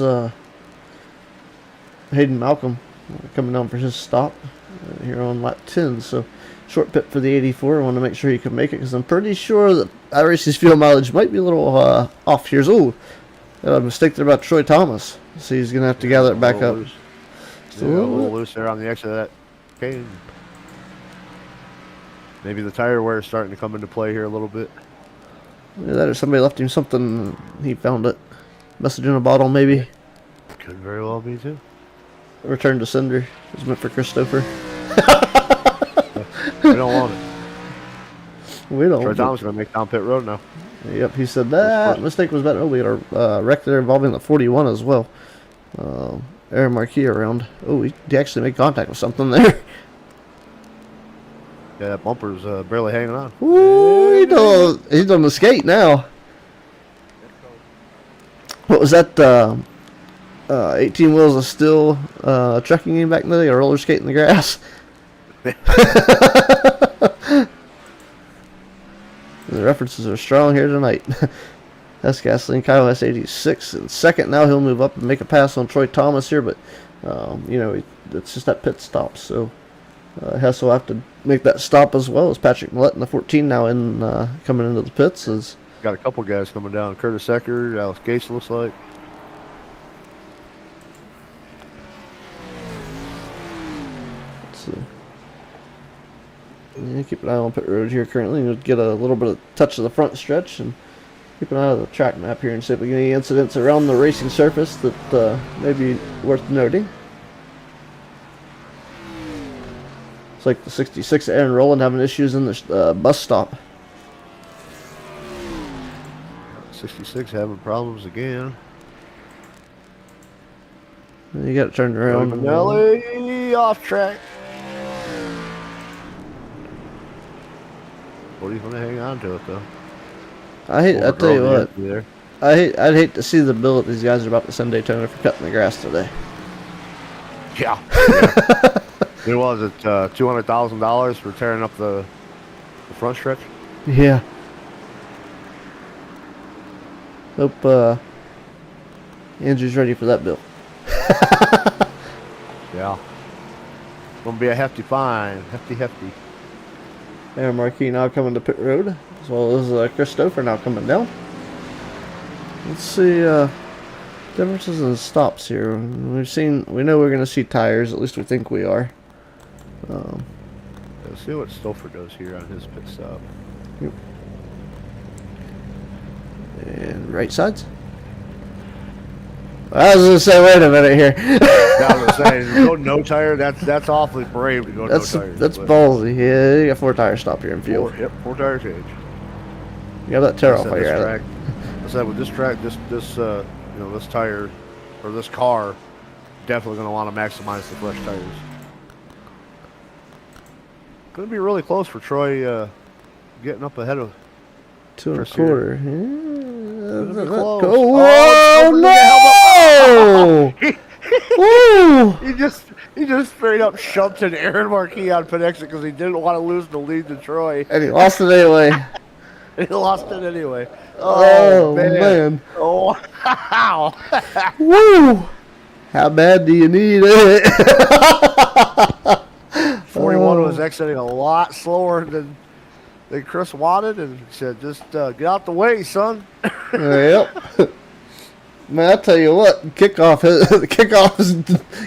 Hayden Malcolm coming down for his stop here on lap 10. So short pit for the 84. I want to make sure he can make it, because I'm pretty sure that iRacing's fuel mileage might be a little off here. Oh, a mistake there about Troy Thomas. So he's going to have to gather it back up. Loose. Just Yeah, a little loose there on the exit of that cane. Maybe the tire wear is starting to come into play here a little bit. Yeah, that or somebody left him something. He found it. Message in a bottle, maybe. Could very well be too. Return to sender. It's meant for Christopher. We don't want it. We don't. Troy Thomas is going to make down pit road now. Yep, he said that mistake was bad. Oh, we had a wreck there involving the 41 as well. Aaron Marquis around. Oh, he actually made contact with something there. Yeah, that bumper's barely hanging on. Ooh, he's on the skate now. What was that? 18 wheels is still trucking him back in the day, or roller skating the grass. The references are strong here tonight. That's Gasoline Kyle S86 in second. Now he'll move up and make a pass on Troy Thomas here, but you know, it's just that pit stop. So Hess will have to make that stop as well as Patrick Millett in the 14 now in coming into the pits. Is Got a couple guys coming down. Curtis Eckert, Alex Gates looks like. let's see. Yeah, keep an eye on pit road here currently. You'll get a little bit of touch of the front stretch and keep an eye on the track map here and see if we get any incidents around the racing surface that may be worth noting. It's like the 66 Aaron Rowland having issues in the bus stop. 66 having problems again. You got it turned around. Manelli off track. What are you going to hang on to it though? I tell you what, There. I'd hate to see the bill that these guys are about to send Daytona for cutting the grass today. Yeah. It was it $200,000 for tearing up the front stretch? Yeah. Hope Andrew's ready for that bill. Yeah. Gonna be a hefty fine. Hefty. Aaron Marquis now coming to pit road, as well as Christopher now coming down. Let's see differences in stops here. We know we're gonna see tires. At least we think we are. Let's see what Stouffer does here on his pit stop. And right sides. I was gonna say, wait a minute here. I was gonna say, go no tire. That's awfully brave to go no tires. That's ballsy. Yeah, you got 4 tire stop here in field. Four tire change. You have that tear off I while you're at track, it. I said with this track, this this tire or this car, definitely gonna want to maximize the fresh tires. Gonna be really close for Troy getting up ahead of 2 Chris 1/4. Gonna be Yeah. close. Oh, no! Woo! He just straight up shoved an Aaron Marquis on pit exit because he didn't want to lose the lead to Troy. And he lost it anyway. He lost it anyway. Oh, man. Oh, wow. Woo! How bad do you need it? 41 was exiting a lot slower than Chris wanted, and he said, just get out the way, son. Yep. Man, I tell you what, kickoff is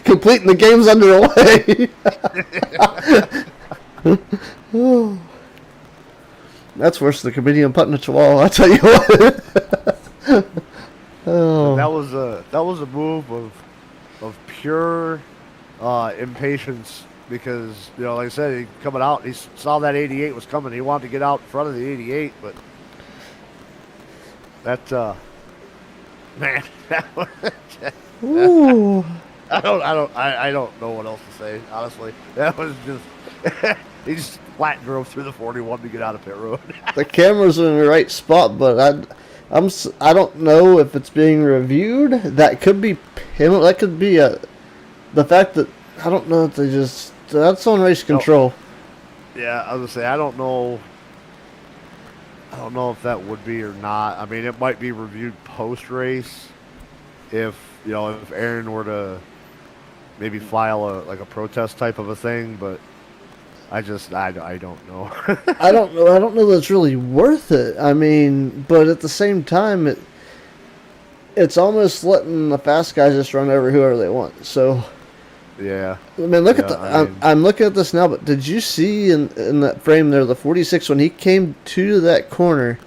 complete and the game's underway. That's worse than the comedian putting a chihuahua, I tell you what. Oh. That was a move of pure impatience because, you know, like I said, he coming out, he saw that 88 was coming. He wanted to get out in front of the 88, but that man, Ooh. I don't know what else to say, honestly. That was just he just flat drove through the 41 to get out of pit road. The cameras are in the right spot, but I don't know if it's being reviewed. That could be him. That could be the fact that I don't know if they just that's on race control. Yeah, I was gonna say I don't know if that would be or not. I mean, it might be reviewed post race if Aaron were to maybe file a protest type of a thing, but I don't know. I don't know that it's really worth it. I mean, but at the same time, it's almost letting the fast guys just run over whoever they want. So, yeah. I mean, look at I'm looking at this now. But did you see in that frame there, the 46 when he came to that corner?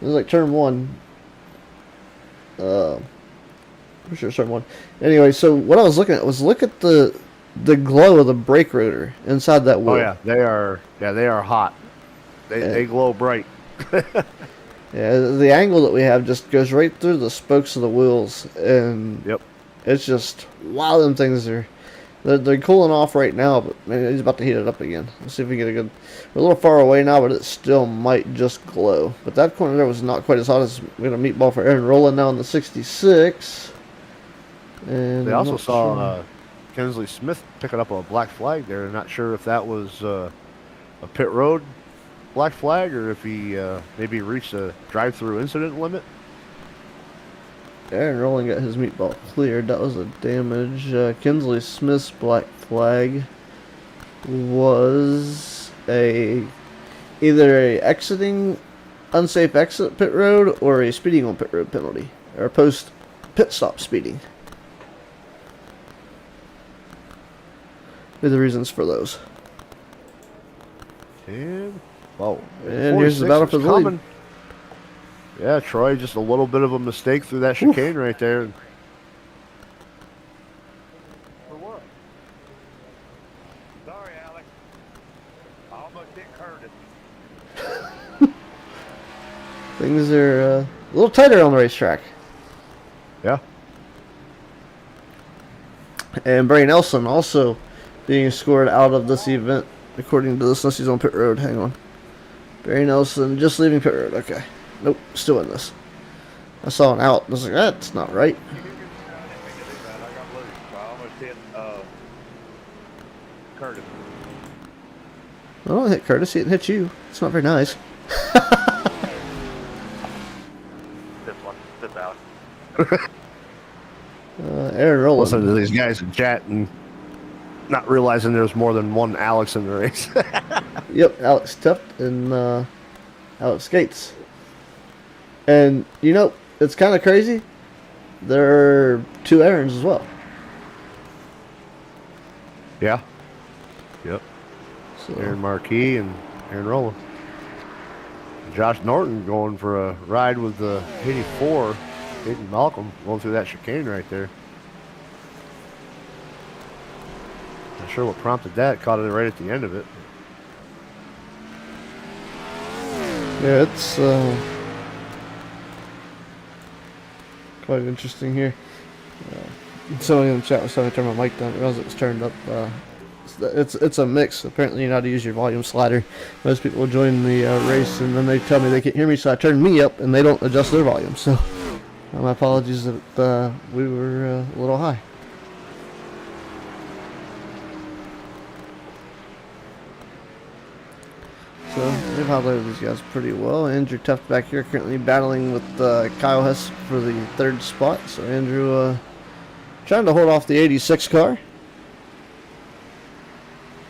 It was like turn 1. I'm sure it's turn 1. Anyway, so what I was looking at was look at the glow of the brake rotor inside that wheel. Oh yeah, they are hot. They glow bright. Yeah, the angle that we have just goes right through the spokes of the wheels, and Yep. it's just wow. Them things they're cooling off right now, but man, he's about to heat it up again. Let's see if we get a good. We're a little far away now, but it still might just glow. But that corner there was not quite as hot as we got a meatball for Aaron Rowland now in the 66. And They I'm also not saw sure. Kinsley Smith picking up a black flag there. Not sure if that was a pit road black flag or if he maybe reached a drive-through incident limit. Aaron Rowland got his meatball cleared. That was a damage. Kinsley Smith's black flag was a either a exiting unsafe exit pit road or a speeding on pit road penalty or post pit stop speeding. Are the reasons for those. And whoa, And here's the battle for the lead. Yeah, Troy, just a little bit of a mistake through that chicane right there. For what? Sorry, Alex. I almost hit Curtis. Things are a little tighter on the racetrack. Yeah. And Bray Nelson also being scored out of this event, according to this. Unless he's on pit road. Hang on. Barry Nelson just leaving pit road. Okay. Nope, still in this. I saw an out. I was like, that's not right. I didn't mean to do that. I got loose. I almost hit Curtis. I don't hit Curtis. He didn't hit you. It's not very nice. This one. This out. Aaron Rowland. Listening to these guys in chat and not realizing there's more than one Alex in the race. Yep, Alex Tuft and Alex Gates. And, you know, it's kind of crazy. There are two Aarons as well. Yeah. Yep. So, Aaron Marquis and Aaron Rowland. Josh Norton going for a ride with the 84. Hayden Malcolm going through that chicane right there. Not sure what prompted that. Caught it right at the end of it. yeah, it's quite interesting here. Somebody in the chat was trying to turn my mic down. I realized it was turned up. It's a mix. Apparently, you know how to use your volume slider. Most people join the race and then they tell me they can't hear me, so I turn me up and they don't adjust their volume. So, my apologies that we were a little high. So they've highlighted these guys pretty well. Andrew Tuft back here currently battling with Kyle Hess for the third spot. So Andrew trying to hold off the 86 car.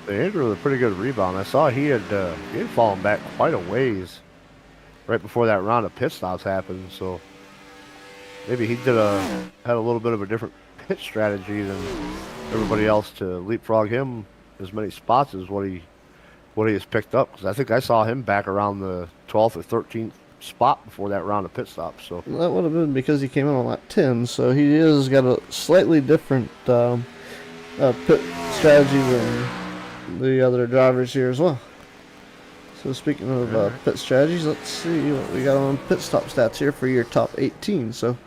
Andrew with a pretty good rebound. I saw he had fallen back quite a ways right before that round of pit stops happened. So maybe he had a little bit of a different pit strategy than everybody else to leapfrog him as many spots as what he has picked up. Because I think I saw him back around the 12th or 13th spot before that round of pit stops. So That would have been because he came in on lap 10. So he has got a slightly different pit strategy than the other drivers here as well. So speaking of pit strategies, let's see what we got on pit stop stats here for your top 18. So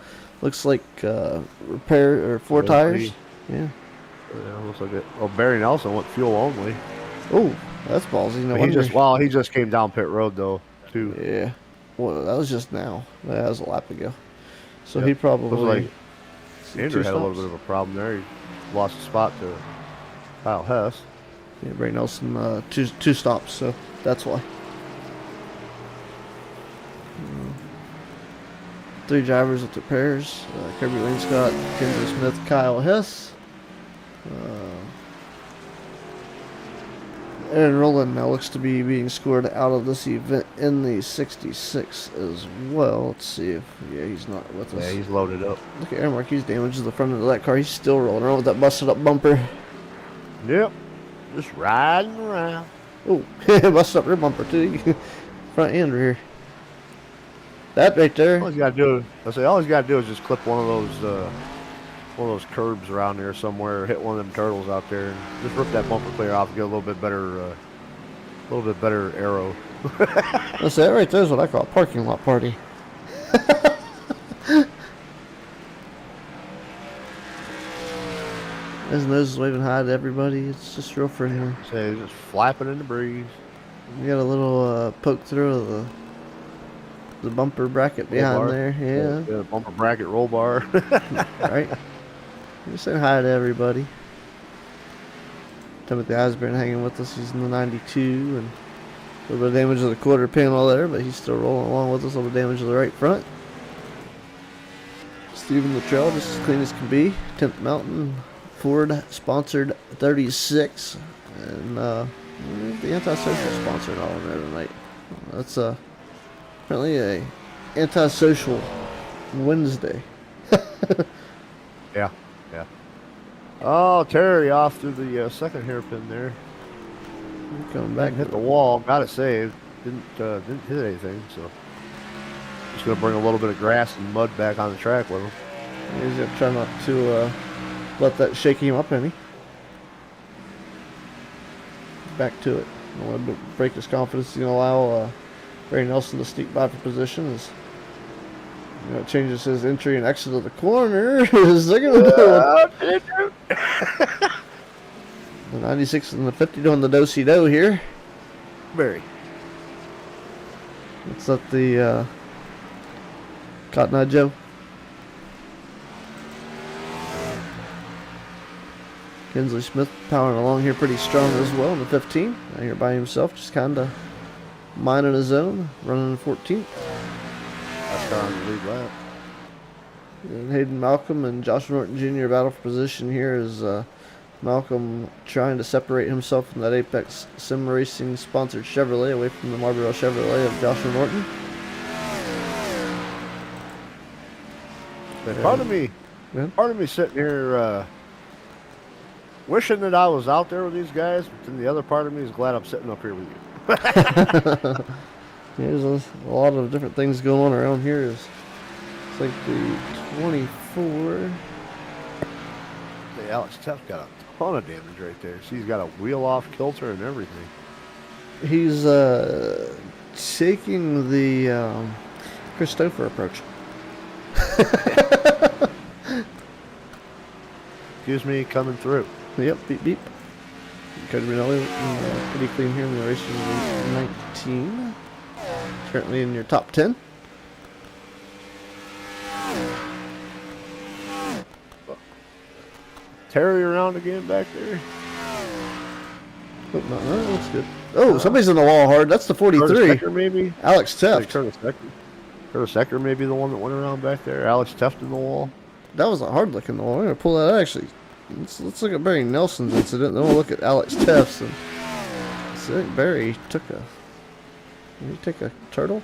looks like repair or four tires. Yeah. yeah, looks like it. Well, Barry Nelson went fuel only. Oh, that's ballsy. No But he just came down pit road though too. Yeah. Well, that was just now. That was a lap ago. So Yep. he probably. Looks like Andrew two had a little stops. bit of a problem there. He lost a spot to Kyle Hess. Yeah, Bray Nelson, two stops, so that's why. Three drivers with their pairs: Kirby Lane Scott, Kendra Smith, Kyle Hess. Aaron Rowland now looks to be being scored out of this event in the 66 as well. Let's see if he's not with us. Yeah, he's loaded up. Look at Aaron Marquis damage to the front of that car. He's still rolling around with that busted up bumper. Yep. Just riding around. Oh, busted up rear bumper too. Front and rear. That right there. All he's got to do is just clip one of those curbs around there somewhere, hit one of them turtles out there, and just rip that bumper clear off and get a little bit better arrow. That's that right there is what I call a parking lot party. His nose is waving hi to everybody. It's just real friendly. So he's just flapping in the breeze. You got a little poke through of the bumper bracket behind Roll bar. there. Yeah. Yeah, bumper bracket roll bar. Right. Just saying hi to everybody. Timothy Eisburn hanging with us. He's in the 92, and a little bit of damage to the quarter panel there, but he's still rolling along with us. A little bit of damage to the right front. Stephen Luttrell, just as clean as can be. 10th Mountain Ford sponsored 36, and the antisocial sponsored all in there tonight. That's apparently a antisocial Wednesday. Yeah. Oh, Terry off through the second hairpin there. Coming back, Hit the wall, got it saved. Didn't hit anything, so just gonna bring a little bit of grass and mud back on the track with him. He's gonna try not to let that shake him up any. Back to it. Don't want to break his confidence. He's gonna allow Barry Nelson to sneak by for position. Changes his entry and exit of the corner. Is they're gonna do it. The 96 and the 50 doing the do-si-do here. Barry. Let's let the Cotton Eye Joe. Kinsley Smith powering along here pretty strong as well in the 15. Out here by himself, just kind of minding his own, running in 14th. NASCAR on the lead lap. And Hayden Malcolm and Josh Norton Jr. battle for position here as Malcolm trying to separate himself from that Apex Sim Racing sponsored Chevrolet away from the Marlboro Chevrolet of Joshua Norton. Part of me sitting here wishing that I was out there with these guys, but then the other part of me is glad I'm sitting up here with you. There's a lot of different things going on around here. It's like the 24. Hey, Alex Teff got a ton of damage right there. See, he's got a wheel off kilter and everything. He's taking the Christopher approach. Excuse me, coming through. Yep, beep beep. Cody Minelli pretty clean here in the race of 19. Currently in your top 10. Terry around again back there. Oh, no, that's good. Oh, somebody's in the wall hard. That's the 43. Curtis Ecker, maybe? Alex Teft. Curtis Ecker. Curtis Ecker may be the one that went around back there. Alex Teft in the wall. That was a hard look in the wall. We're going to pull that out actually. Let's look at Barry Nelson's incident. Then we'll look at Alex Teft's. And so I think Barry took a... Did he take a turtle?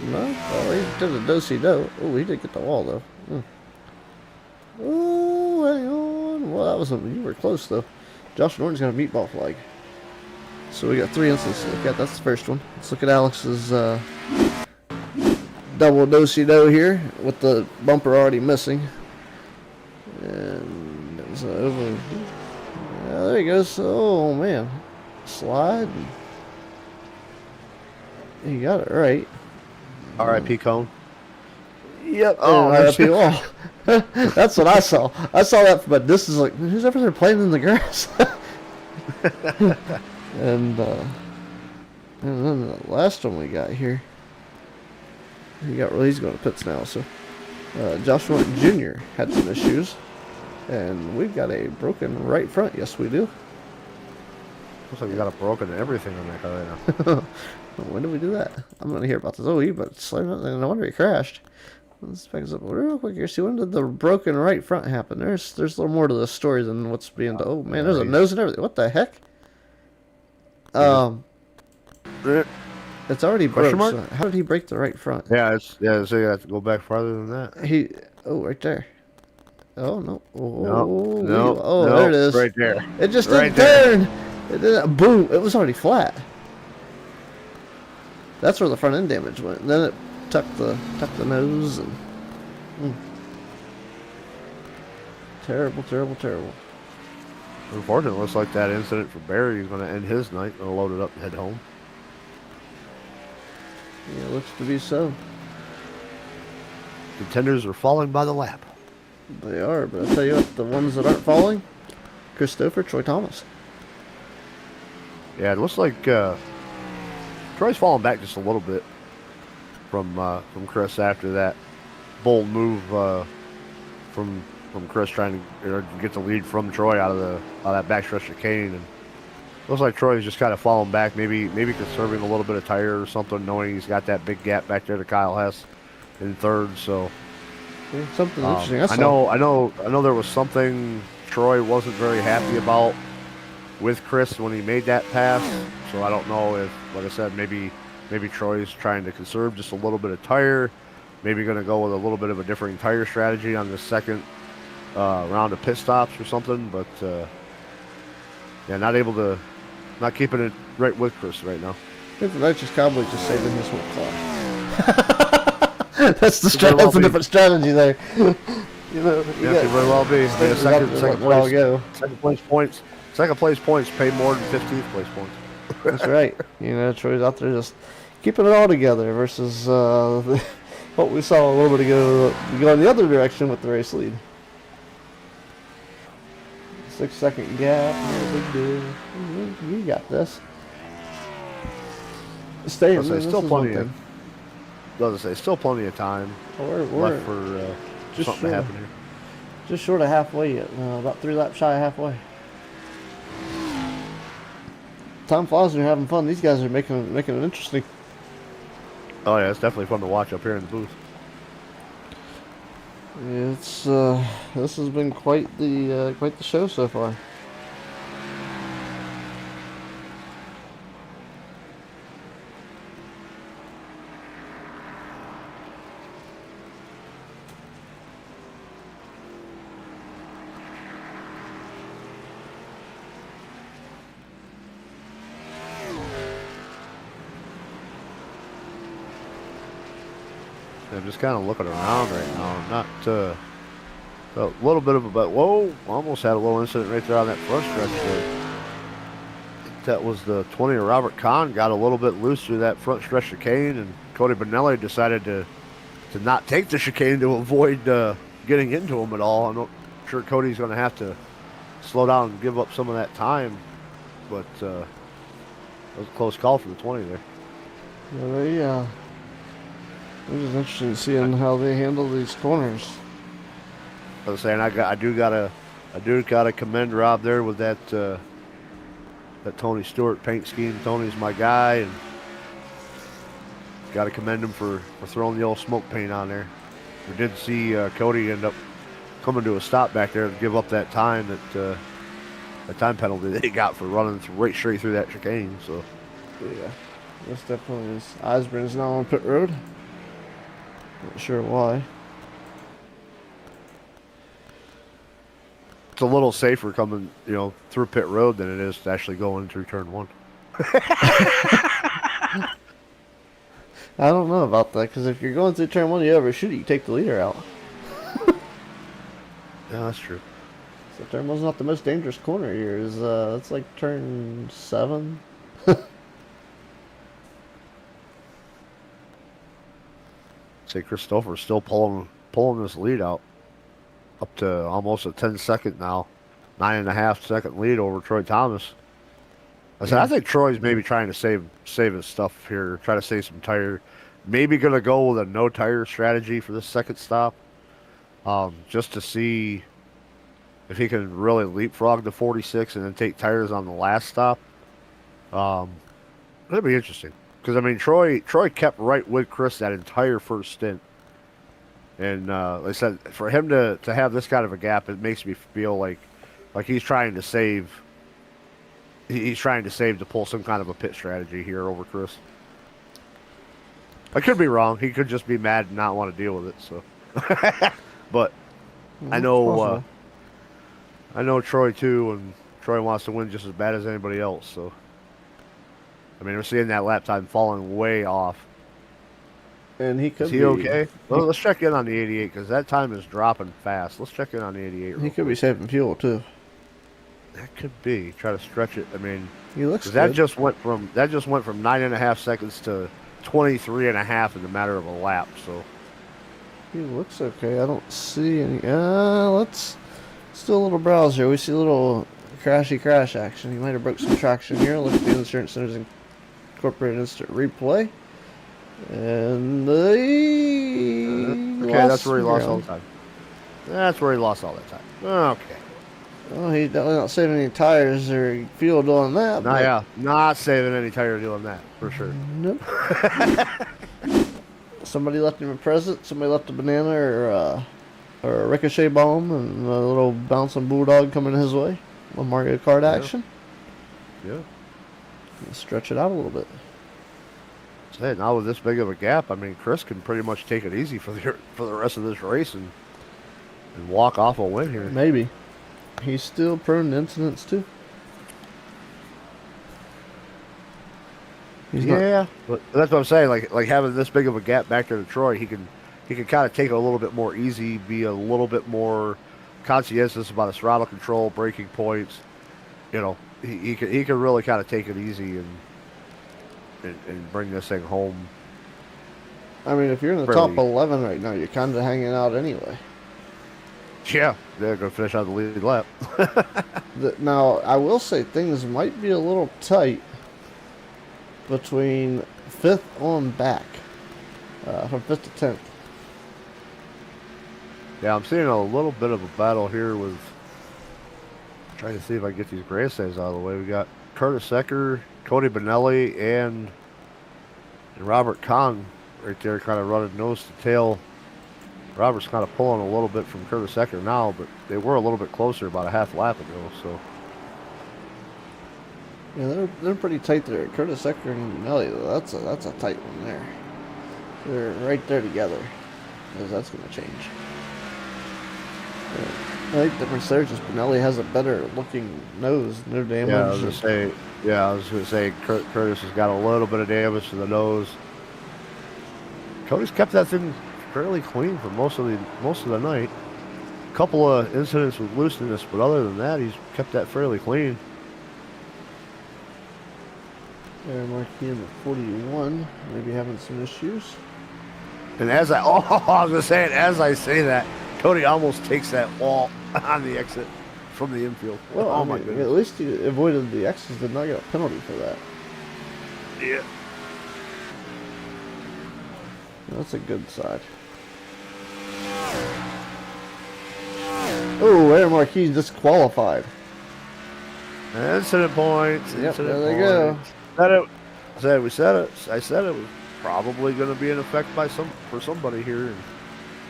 No? Oh, he did a do-si-do. Oh, he did get the wall, though. Oh, hang on. Well, that was something. You were close, though. Josh Norton's got a meatball flag. So we got 3 instances to look at. That's the first one. Let's look at Alex's double do-si-do here with the bumper already missing. And it was over. Yeah, there he goes. Oh, man. Slide. He got it right. R.I.P. Cone. Yep. Oh, R.I.P. wall. That's what I saw. I saw that from a distance. Like, who's ever there playing in the grass? and then the last one we got here. He's going to pits now. So Josh Norton Jr. had some issues, and we've got a broken right front. Yes, we do. Looks like you got a broken everything on that car right now. When did we do that? I'm going to hear about this. Oh, but no wonder he crashed. Let's back this up real quick here. See, when did the broken right front happen? There's a little more to the story than what's being done. Oh, man, there's a nose and everything. What the heck? It's already broke. So how did he break the right front? So you have to go back farther than that. Right there. Oh, no. No, there it is. Right there. It just right didn't turn. It didn't. Boom. It was already flat. That's where the front end damage went. And then it tucked the nose and terrible. Unfortunately, it looks like that incident for Barry is going to end his night. Going to load it up and head home. Yeah, looks to be so. Contenders are falling by the lap. They are, but I'll tell you what, the ones that aren't falling, Christopher, Troy Thomas. Yeah, it looks like Troy's falling back just a little bit from Chris after that bold move from from Chris trying to get the lead from Troy out of that backstretch chicane, and looks like Troy's just kind of falling back, maybe conserving a little bit of tire or something, knowing he's got that big gap back there to Kyle Hess in third. So Yeah, something interesting. I know there was something Troy wasn't very happy about with Chris when he made that pass. So I don't know if, like I said, maybe Troy's trying to conserve just a little bit of tire. Maybe going to go with a little bit of a differing tire strategy on the second round of pit stops or something. But yeah, not keeping it right with Chris right now. I think the Nitrous Cowboy just saving this whole car. That's a different strategy there. You know, could very well be. Second place points pay more than 15th place points. That's right. You know, Troy's out there just keeping it all together versus what we saw a little bit ago go in the other direction with the race lead. 6-second gap, no big deal. You got this. Stay in. Still plenty of. Still plenty of time We're left for something to happen here. Just short of halfway yet. About 3 laps shy of halfway. Time flies when you're having fun. These guys are making it interesting. Oh yeah, it's definitely fun to watch up here in the booth. It's this has been quite the show so far. I'm just kind of looking around right now. I'm not a little bit of whoa! Almost had a little incident right there on that front stretch there. That was the 20 of Robert Kahn got a little bit loose through that front stretch chicane, and Cody Benelli decided to not take the chicane to avoid getting into him at all. I'm not sure Cody's going to have to slow down and give up some of that time, but it was a close call for the 20 there. Yeah, it was interesting seeing how they handle these corners. I was saying I do gotta commend Rob there with that Tony Stewart paint scheme. Tony's my guy, and got to commend him for throwing the old smoke paint on there. We did see Cody end up coming to a stop back there to give up that time the time penalty that he got for running right straight through that chicane. So yeah, this definitely is. Eisburn's now on pit road. Not sure why. It's a little safer coming, through pit road than it is to actually going through turn one. I don't know about that, because if you're going through turn one, you overshoot it, you take the leader out. Yeah, that's true. So turn one's not the most dangerous corner here. It's like turn 7. Say Christopher's still pulling this lead out up to almost a 10-second now, 9.5-second lead over Troy Thomas. I think Troy's maybe trying to save his stuff here, try to save some tire. Maybe gonna go with a no tire strategy for this second stop, just to see if he can really leapfrog the 46 and then take tires on the last stop. That'd be interesting. Because, I mean, Troy kept right with Chris that entire first stint. And like I said, for him to have this kind of a gap, it makes me feel like he's trying to save. He's trying to save to pull some kind of a pit strategy here over Chris. I could be wrong. He could just be mad and not want to deal with it. So, but I know Troy too, and Troy wants to win just as bad as anybody else. So. I mean, we're seeing that lap time falling way off. And he could Is he be okay? Well, let's check in on the 88 because that time is dropping fast. Let's check in on the 88. He could be saving fuel too. That could be. Try to stretch it. I mean, he looks good. That just went from 9.5 seconds to 23.5 in the matter of a lap. So he looks okay. I don't see any. Let's do a little browse here. We see a little crashy crash action. He might have broke some traction here. Look at the insurance center's incorporated instant replay. And okay, that's where he lost all the time. That's where he lost all that time. Okay. Well, he definitely not saving any tires or fuel doing that. Nah, But yeah, not saving any tire doing that for sure. nope. Somebody left him a present. Somebody left a banana or a ricochet bomb and a little bouncing bulldog coming his way. A little Mario Kart action. Yeah. Stretch it out a little bit. Say, now with this big of a gap, I mean, Chris can pretty much take it easy for the rest of this race and walk off a win here. Maybe. He's still prone to incidents too. He's not. But that's what I'm saying. Like having this big of a gap back to Detroit, he can kind of take it a little bit more easy, be a little bit more conscientious about his throttle control, braking points. You know, he can really kind of take it easy and bring this thing home. I mean, if you're in the top 11 right now, you're kind of hanging out anyway. Yeah, they're going to finish out the lead lap. Now, I will say things might be a little tight between 5th on back, from 5th to 10th. Yeah, I'm seeing a little bit of a battle here with trying to see if I can get these grandstands out of the way. We got Curtis Secker, Cody Benelli, and Robert Kahn right there kind of running nose to tail. Robert's kind of pulling a little bit from Curtis Secker now, but they were a little bit closer about a half lap ago. So Yeah, they're pretty tight there. Curtis Secker and Benelli, though, that's a tight one there. They're right there together, because that's going to change. I think the difference there is just Benelli has a better looking nose, no damage. yeah, I was gonna say Curtis has got a little bit of damage to the nose. Cody's kept that thing fairly clean for most of the night. A couple of incidents with looseness, but other than that, he's kept that fairly clean. Aaron Markey in the 41, maybe having some issues. And I was gonna say it as I say that, Cody almost takes that wall on the exit from the infield. Well, oh I my mean, goodness! at least he avoided the X's, did not get a penalty for that. Yeah. That's a good side. Oh, Aaron Marquis disqualified. Incident points. Yep, Incident there they go. I said it was probably going to be in effect for somebody here.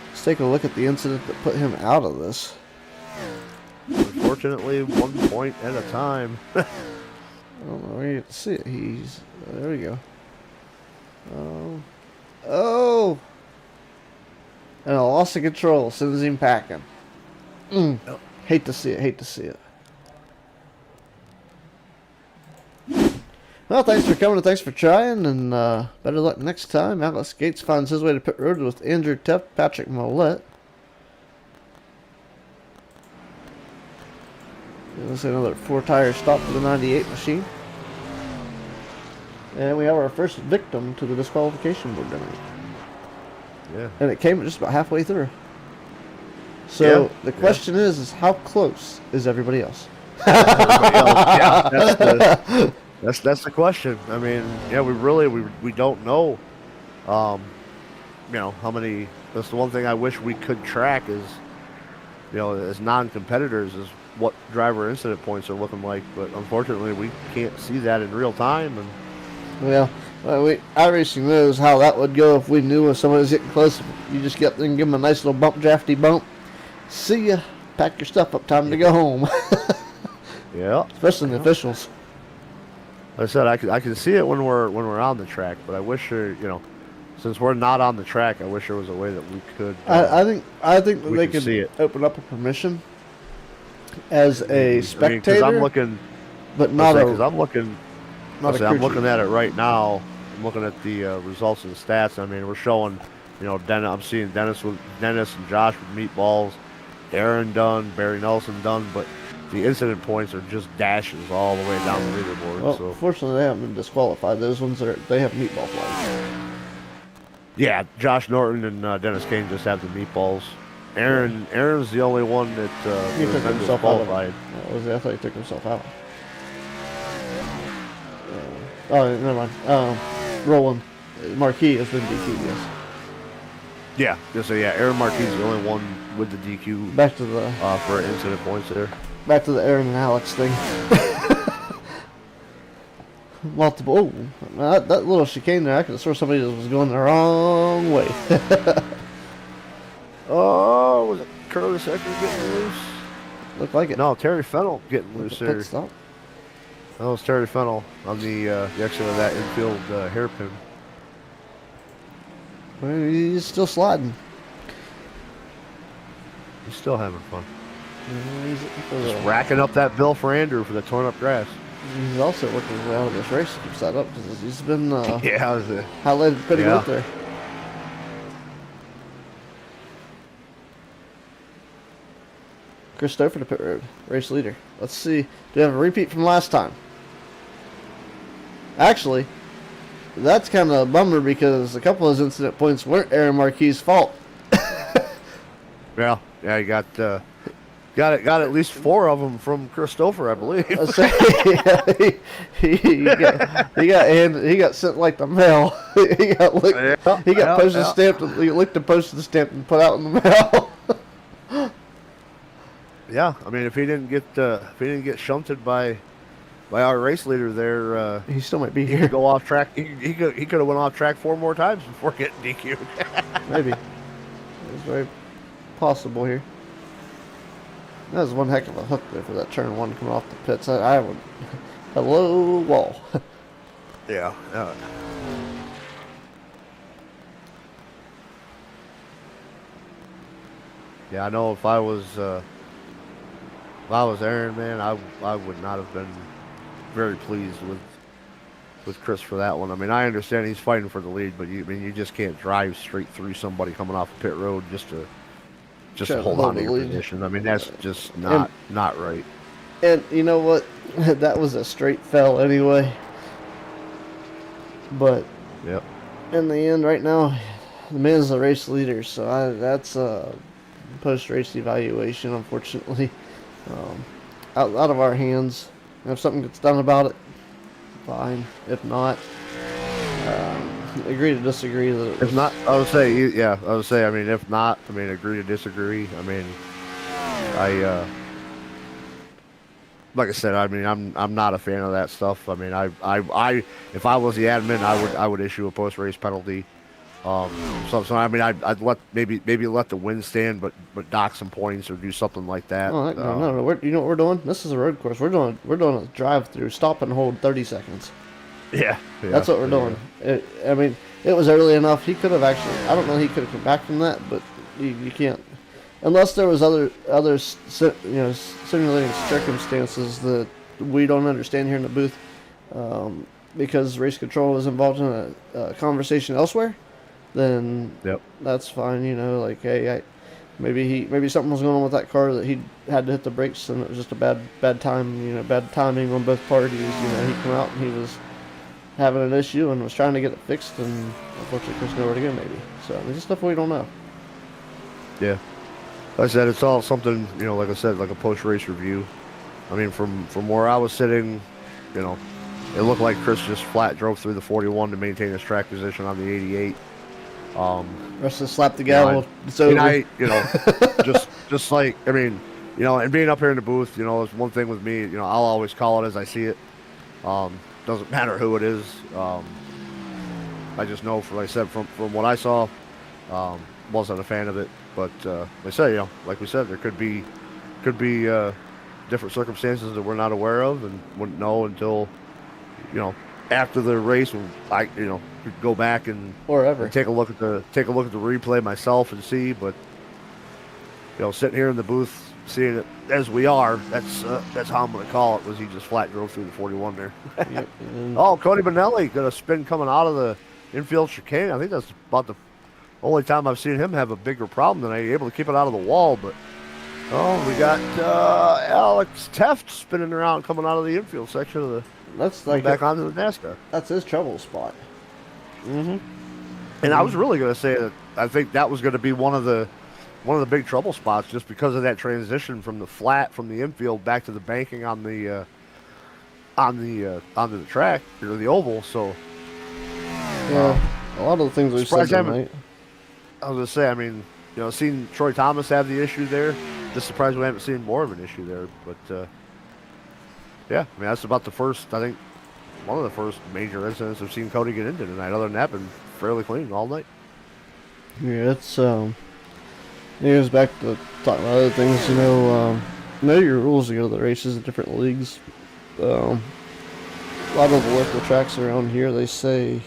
Let's take a look at the incident that put him out of this. Unfortunately, 1 point at a time. I don't know where you get to see it. There we go. Oh! And a loss of control sends him packing. Yep. Hate to see it. Well, thanks for coming and thanks for trying, and better luck next time. Alex Gates finds his way to pit road with Andrew Teff, Patrick Mollett. Let's another 4-tire stop for the 98 machine. And we have our first victim to the disqualification board tonight. Yeah. And it came just about halfway through. So Yeah, the question is how close is everybody else? Everybody else. Yeah, that's the question. I mean, yeah, we don't know. You know how many. That's the one thing I wish we could track is, you know, as non-competitors, is what driver incident points are looking like. But unfortunately, we can't see that in real time. And Well, iRacing knows how that would go if we knew if somebody was getting close. You just get there and give them a nice little drafty bump. See ya. Pack your stuff up. Time to go home. yeah, Especially the officials. like I said, I can see it when we're on the track, but I wish since we're not on the track, I wish there was a way that we could. I think that we they can see could it. open up a permission as a spectator, because I'm looking, but not a. because I'm looking. Not a I'm crew looking at it right now. I'm looking at the results and the stats. I mean, we're showing, I'm seeing Dennis and Josh with meatballs, Aaron done, Barry Nelson done, but the incident points are just dashes all the way down the leaderboard. Well, So fortunately, they haven't been disqualified. Those ones they have meatball flags. yeah, Josh Norton and Dennis Kane just have the meatballs. Aaron's the only one that He has took been himself out of disqualified. I thought he took himself out. Oh, never mind. Roland Marquis has been DQ'd, yes. Yeah, just so yeah, Aaron Marquis is the only one with the DQ Back to the for incident points there. Aaron and Alex thing. Multiple. Oh, that little chicane there, I could have sworn somebody was going the wrong way. Oh, was it Curtis Ecker getting loose? Looked like it. No, Terry Fennell getting loose Pit there. stop. That was Terry Fennell on the exit of that infield hairpin. Well, he's still sliding. He's still having fun. He's, Just racking up that bill for Andrew for the torn up grass. he's also working his way out of this race to keep that up because he's been Yeah, how's it? highlighted pretty good there. Chris Stouffer to pit road, race leader. Let's see. Do we have a repeat from last time? Actually, that's kind of a bummer because a couple of those incident points weren't Aaron Marquis' fault. Yeah, you got at least 4 of them from Chris Stouffer, I believe. He got sent like the mail. he got licked, postage stamped. He licked the postage stamp and put out in the mail. Yeah, I mean, if he didn't get shunted by our race leader there, He still might be he here. could go off track. He could have went off track 4 more times before getting DQ'd. Maybe. It's very possible here. That was one heck of a hook there for that turn one coming off the pits. I would. Hello, wall. Yeah. Yeah, I know if I was Aaron, man, I would not have been very pleased with Chris for that one. I mean, I understand he's fighting for the lead, but you just can't drive straight through somebody coming off a pit road just to hold on to your position. I mean, that's just not right. And you know what? That was a straight fell anyway. But Yep. in the end, right now, the man's the race leader, so that's a post-race evaluation, unfortunately. Out of our hands. If something gets done about it, fine. If not, agree to disagree. If not, I would say, yeah, I mean, if not, I mean, agree to disagree. I mean, like I said, I mean, I'm not a fan of that stuff. I mean, if I was the admin, I would issue a post race penalty. So I mean, I'd maybe let the win stand, but dock some points or do something like that. Oh, no. You know what we're doing? This is a road course. We're doing a drive-through, stop and hold 30 seconds. Yeah. That's what we're doing. I mean, it was early enough. He could have actually. I don't know. He could have come back from that, but you can't, unless there was other simulating circumstances that we don't understand here in the booth, because race control was involved in a conversation elsewhere. Then that's fine. You know, like, hey, maybe something was going on with that car that he had to hit the brakes, and it was just a bad time. You know, bad timing on both parties. You know, he came out and he was having an issue and was trying to get it fixed, and unfortunately Chris nowhere to go. Maybe so. There's just stuff we don't know. Yeah. Like I said, it's all something, you know, like I said, like a post-race review. I mean, from where I was sitting, you know, it looked like Chris just flat drove through the 41 to maintain his track position on the 88. Rest of slap the gavel. It's over. just like, I mean, you know, and being up here in the booth, you know, it's one thing with me, you know, I'll always call it as I see it. Doesn't matter who it is. I just know, like I said, from what I saw, wasn't a fan of it. But like I say, you know, like we said, there could be different circumstances that we're not aware of and wouldn't know until, you know, after the race. I, you know, could go back and take a look at the replay myself and see. But you know, sitting here in the booth, seeing it as we are, that's how I'm going to call it. Was he just flat drove through the 41 there? Yep. Oh, Cody Benelli got a spin coming out of the infield chicane. I think that's about the only time I've seen him have a bigger problem than I able to keep it out of the wall. But we got Alex Teft spinning around coming out of the infield section of the. That's like back onto the NASCAR. That's his trouble spot. Mm-hmm. And I was really going to say that I think that was going to be one of the big trouble spots, just because of that transition from the flat from the infield back to the banking on the onto the track or the oval. So yeah, a lot of the things we said tonight. I was gonna say, I mean, seeing Troy Thomas have the issue there, just surprised we haven't seen more of an issue there. But yeah, I mean that's about the first, I think, one of the first major incidents I've seen Cody get into tonight. Other than that, been fairly clean all night. Yeah, it goes back to talking about other things. Know your rules to go to the races in different leagues. A lot of the local tracks around here, they say,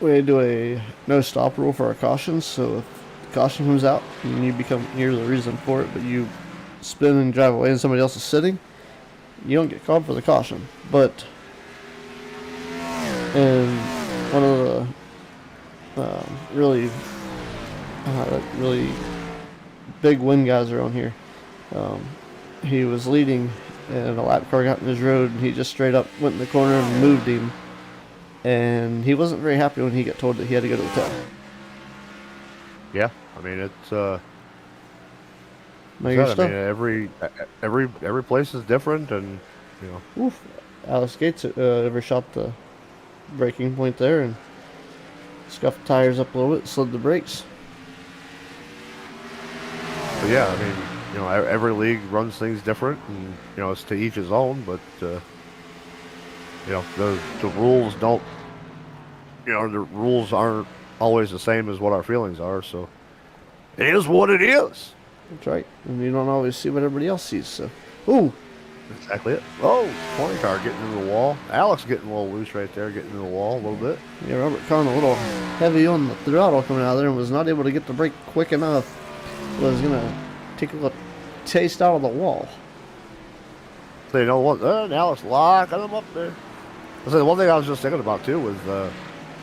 we do a no stop rule for our cautions. So if the caution comes out and you're the reason for it, but you spin and drive away and somebody else is sitting, you don't get called for the caution. But and one of the really big win guys around here, he was leading and a lap car got in his road and he just straight up went in the corner and moved him, and he wasn't very happy when he got told that he had to go to the tail. Yeah, I mean it's Major I stuff. mean every place is different, and Oof. Alex Gates ever shot the braking point there and scuffed tires up a little bit, slid the brakes. but yeah, I mean every league runs things different, and it's to each his own. But the rules don't, the rules aren't always the same as what our feelings are. So it is what it is. That's right. And you don't always see what everybody else sees. So, ooh, Exactly it. Oh, 20 car getting into the wall. Alex getting a little loose right there, getting into the wall a little bit. yeah, Robert Kahn a little heavy on the throttle coming out of there and was not able to get the brake quick enough. Was gonna take a little taste out of the wall. So you know what? Alex locking them up there. I said the one thing I was just thinking about too was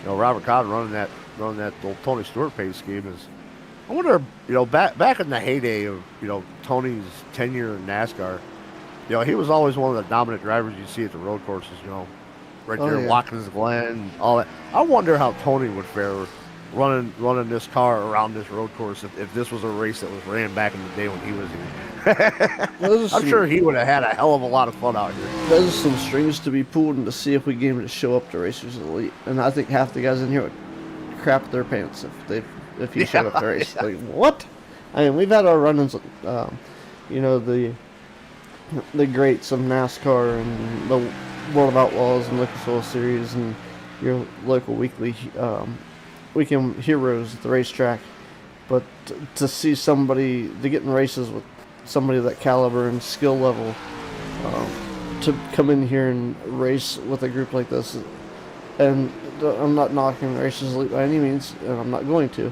Robert Cotton running that little Tony Stewart pace scheme is. I wonder, back in the heyday of Tony's tenure in NASCAR, he was always one of the dominant drivers you see at the road courses. Right Oh, there, yeah. Watkins Glen, all that. I wonder how Tony would fare running this car around this road course if this was a race that was ran back in the day when he was here. I'm sure he would have had a hell of a lot of fun out here. There's some strings to be pulled and to see if we get him to show up to Racers Elite. And I think half the guys in here would crap their pants if he showed up to race. Yeah. Like, what? I mean, we've had our run-ins, the greats of NASCAR and the World of Outlaws and Lucas Oil Series and your local weekly weekend heroes at the racetrack. But to see somebody, to get in races with somebody of that caliber and skill level, to come in here and race with a group like this, and I'm not knocking Racers Elite by any means, and I'm not going to.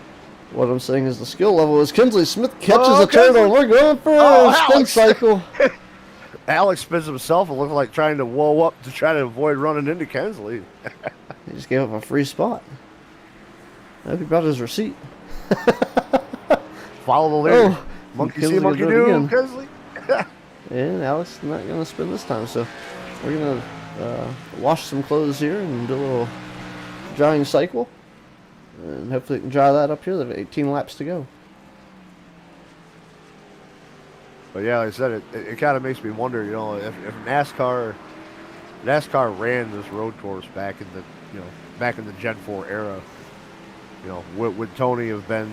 What I'm saying is the skill level is Kinsley Smith catches a turtle, and we're going for a spin Alex. cycle. Alex spins himself and looked like trying to whoa up to try to avoid running into Kensley. He just gave up a free spot. I hope he brought his receipt. Follow the leader. Oh, Monkey Kinsley see, monkey will do it do, again. Kensley. And Alex is not going to spin this time, so we're going to wash some clothes here and do a little drying cycle. And hopefully we can dry that up here. They have 18 laps to go. But yeah, like I said, it kind of makes me wonder, if NASCAR ran this road course back in the Gen 4 era, would Tony have been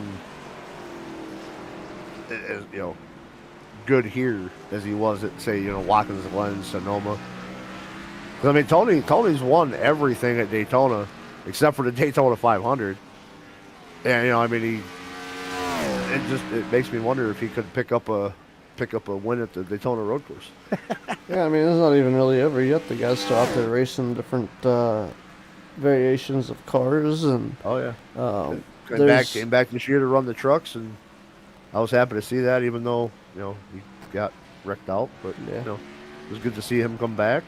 as good here as he was at, say, Watkins Glen, Sonoma? 'Cause, I mean, Tony's won everything at Daytona except for the Daytona 500, and it makes me wonder if he could pick up a win at the Daytona road course. Yeah, I mean, it's not even really over yet. The guys still out there racing different variations of cars, and Oh yeah. there's- Came back this year to run the trucks, and I was happy to see that, even though he got wrecked out. But Yeah. it was good to see him come back,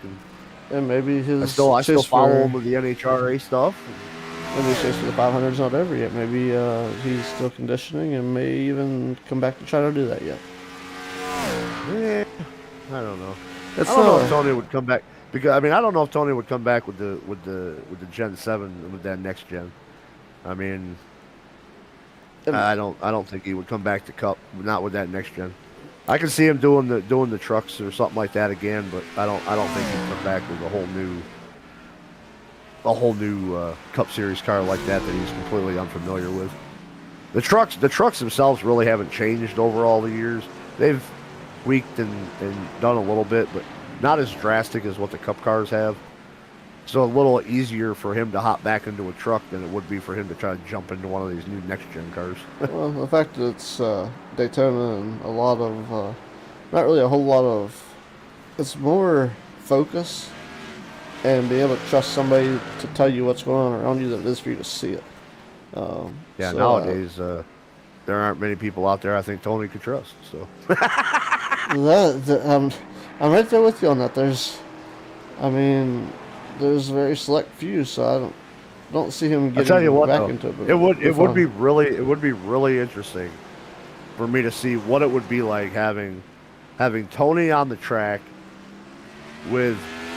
and maybe his I still chase follow for- him with the NHRA stuff. Maybe his chase for the 500's not over yet. Maybe he's still conditioning and may even come back to try to do that yet. Yeah, I don't know. It's I don't know not if Tony would come back, because I don't know if Tony would come back with the Gen 7 with that next gen. I mean, I don't think he would come back to Cup, not with that next gen. I can see him doing the trucks or something like that again, but I don't think he'd come back with a whole new a whole new Cup Series car like that he's completely unfamiliar with. The trucks themselves really haven't changed over all the years. They've tweaked and done a little bit, but not as drastic as what the Cup cars have. So a little easier for him to hop back into a truck than it would be for him to try to jump into one of these new next-gen cars. Well, the fact that it's Daytona and a lot of, not really a whole lot of, it's more focus and be able to trust somebody to tell you what's going on around you than it is for you to see it. Yeah, nowadays there aren't many people out there I think Tony could trust. So I'm right there with you on that. There's a very select few, so I don't see him getting I'll tell you what, back though, into it. it would be really interesting for me to see what it would be like having Tony on the track with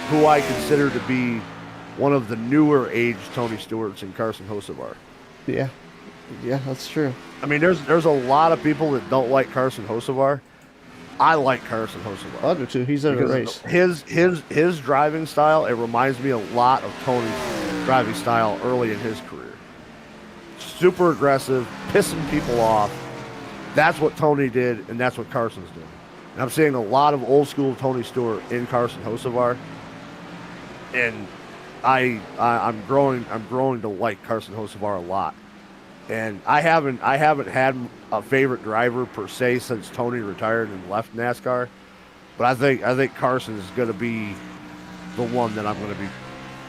who I consider to be one of the newer age Tony Stewarts and Carson Hocevar. Yeah, that's true. I mean, there's a lot of people that don't like Carson Hocevar. I like Carson Hocevar. I do too. He's at a race. His driving style, it reminds me a lot of Tony's driving style early in his career. Super aggressive, pissing people off. That's what Tony did, and that's what Carson's doing. And I'm seeing a lot of old school Tony Stewart in Carson Hocevar, and I'm growing to like Carson Hocevar a lot. And I haven't had a favorite driver per se since Tony retired and left NASCAR, but I think Carson is going to be the one that I'm going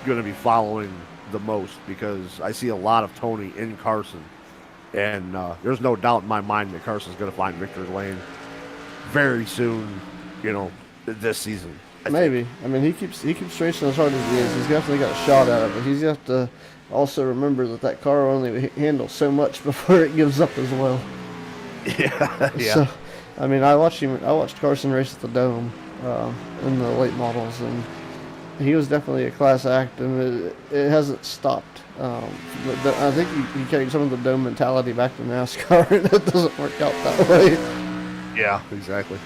to be following the most, because I see a lot of Tony in Carson, and there's no doubt in my mind that Carson's going to find victory lane very soon, this season. Maybe. I mean, he keeps racing as hard as he is. He's definitely got a shot at it, but he's got to also remember that car only handles so much before it gives up as well. Yeah. So, I mean, I watched Carson race at the Dome in the late models, and he was definitely a class act, and it hasn't stopped. I think he carried some of the Dome mentality back to NASCAR, and it doesn't work out that way. Yeah, exactly.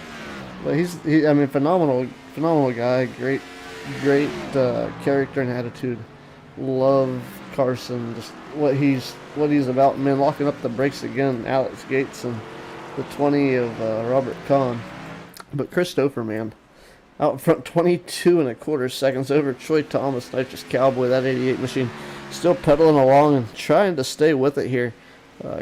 But he's phenomenal guy, great character and attitude. Love Carson, just what he's about. Man, locking up the brakes again, Alex Gates and the 20 of Robert Kahn. But Christopher, man, out in front 22 and a quarter seconds over Troy Thomas, Nitrous Cowboy, that 88 machine, still pedaling along and trying to stay with it here.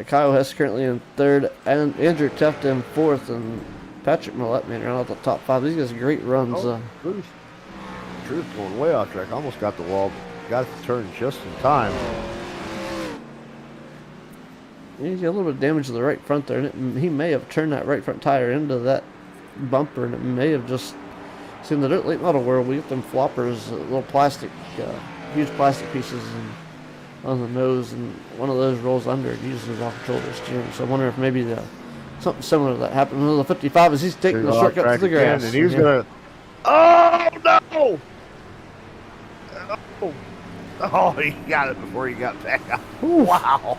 Kyle Hess currently in third, and Andrew Tefta in fourth, and Patrick Millette, man, around out the top five. These guys are great runs. Truth going way off track. Almost got the wall, but got the turn just in time. He's got a little bit of damage to the right front there, and he may have turned that right front tire into that bumper, and it may have just seen the late model world. We get them floppers, little plastic, huge plastic pieces on the nose, and one of those rolls under and uses off control of the steering. So I wonder if maybe something similar to that happened in the 55 as he's taking the shortcut to the grass. And he's gonna. Oh no! Oh, he got it before he got back up. Wow.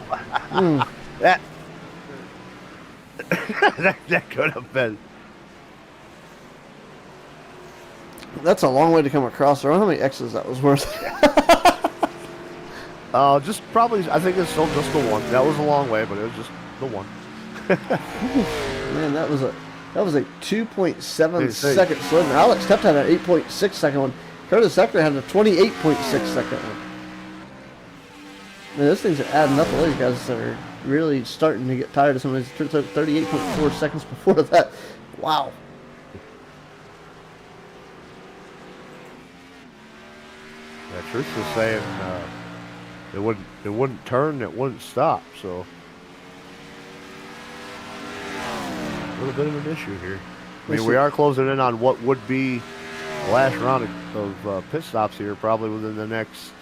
That could have been. That's a long way to come across. I don't know how many X's that was worth. Just probably. I think it's still just the one. That was a long way, but it was just the one. Man, that was a 2.7 second slow. Alex Tefta had an 8.6 second one. Curtis Eckler had a 28.6 second one. Man, those things are adding up. All these guys are really starting to get tired of some of these. 38.4 seconds before that. Wow. Yeah, Truth was saying it wouldn't turn, it wouldn't stop. So a little bit of an issue here. I mean, we are closing in on what would be the last round of pit stops here, probably within the next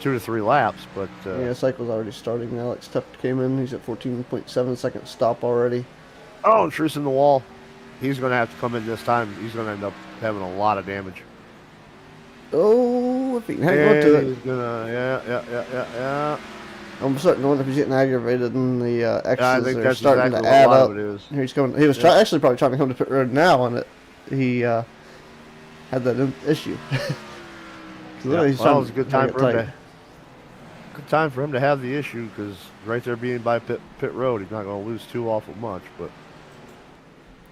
2 to 3 laps. But yeah, cycle's already starting. Alex Tefta came in. He's at 14.7 second stop already. Oh, and Truce in the wall. He's going to have to come in this time. He's going to end up having a lot of damage. Oh, if he can hang on to it. He's gonna, yeah. I'm starting to wonder if he's getting aggravated and the X's I think are that's starting exactly to add what a lot up. of it is. Here he's coming. He was actually probably trying to come to pit road now, and he had that issue. Literally, Yeah, well, it was a good time tight. for him to have the issue because right there being by pit road, he's not going to lose too awful much. But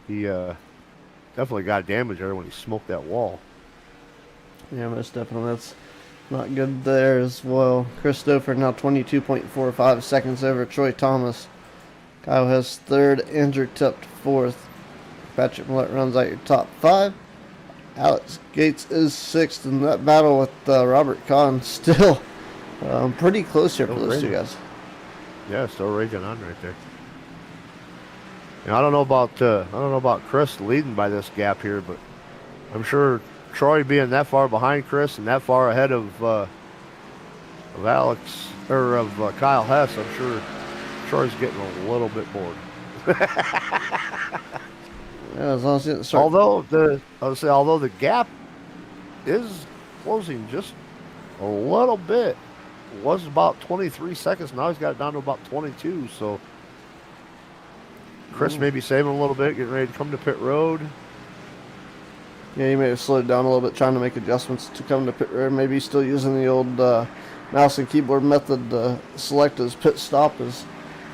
he definitely got damage there when he smoked that wall. Yeah, most definitely. That's not good there as well. Chris Stouffer now 22.45 seconds over Troy Thomas. Kyle Hess third. Andrew Tupt fourth. Patrick Millett runs out your top five. Alex Gates is sixth in that battle with Robert Kahn. Still pretty close here for those two guys. Yeah, still raging on right there. And I don't know about Chris leading by this gap here, but I'm sure Troy being that far behind Chris and that far ahead of Alex or of Kyle Hess, I'm sure Troy's getting a little bit bored. Yeah, as long as he didn't start. Although the gap is closing just a little bit. It was about 23 seconds. Now he's got it down to about 22. So Chris may be saving a little bit, getting ready to come to pit road. Yeah, he may have slowed down a little bit, trying to make adjustments to come to pit road. Maybe he's still using the old mouse and keyboard method to select his pit stop.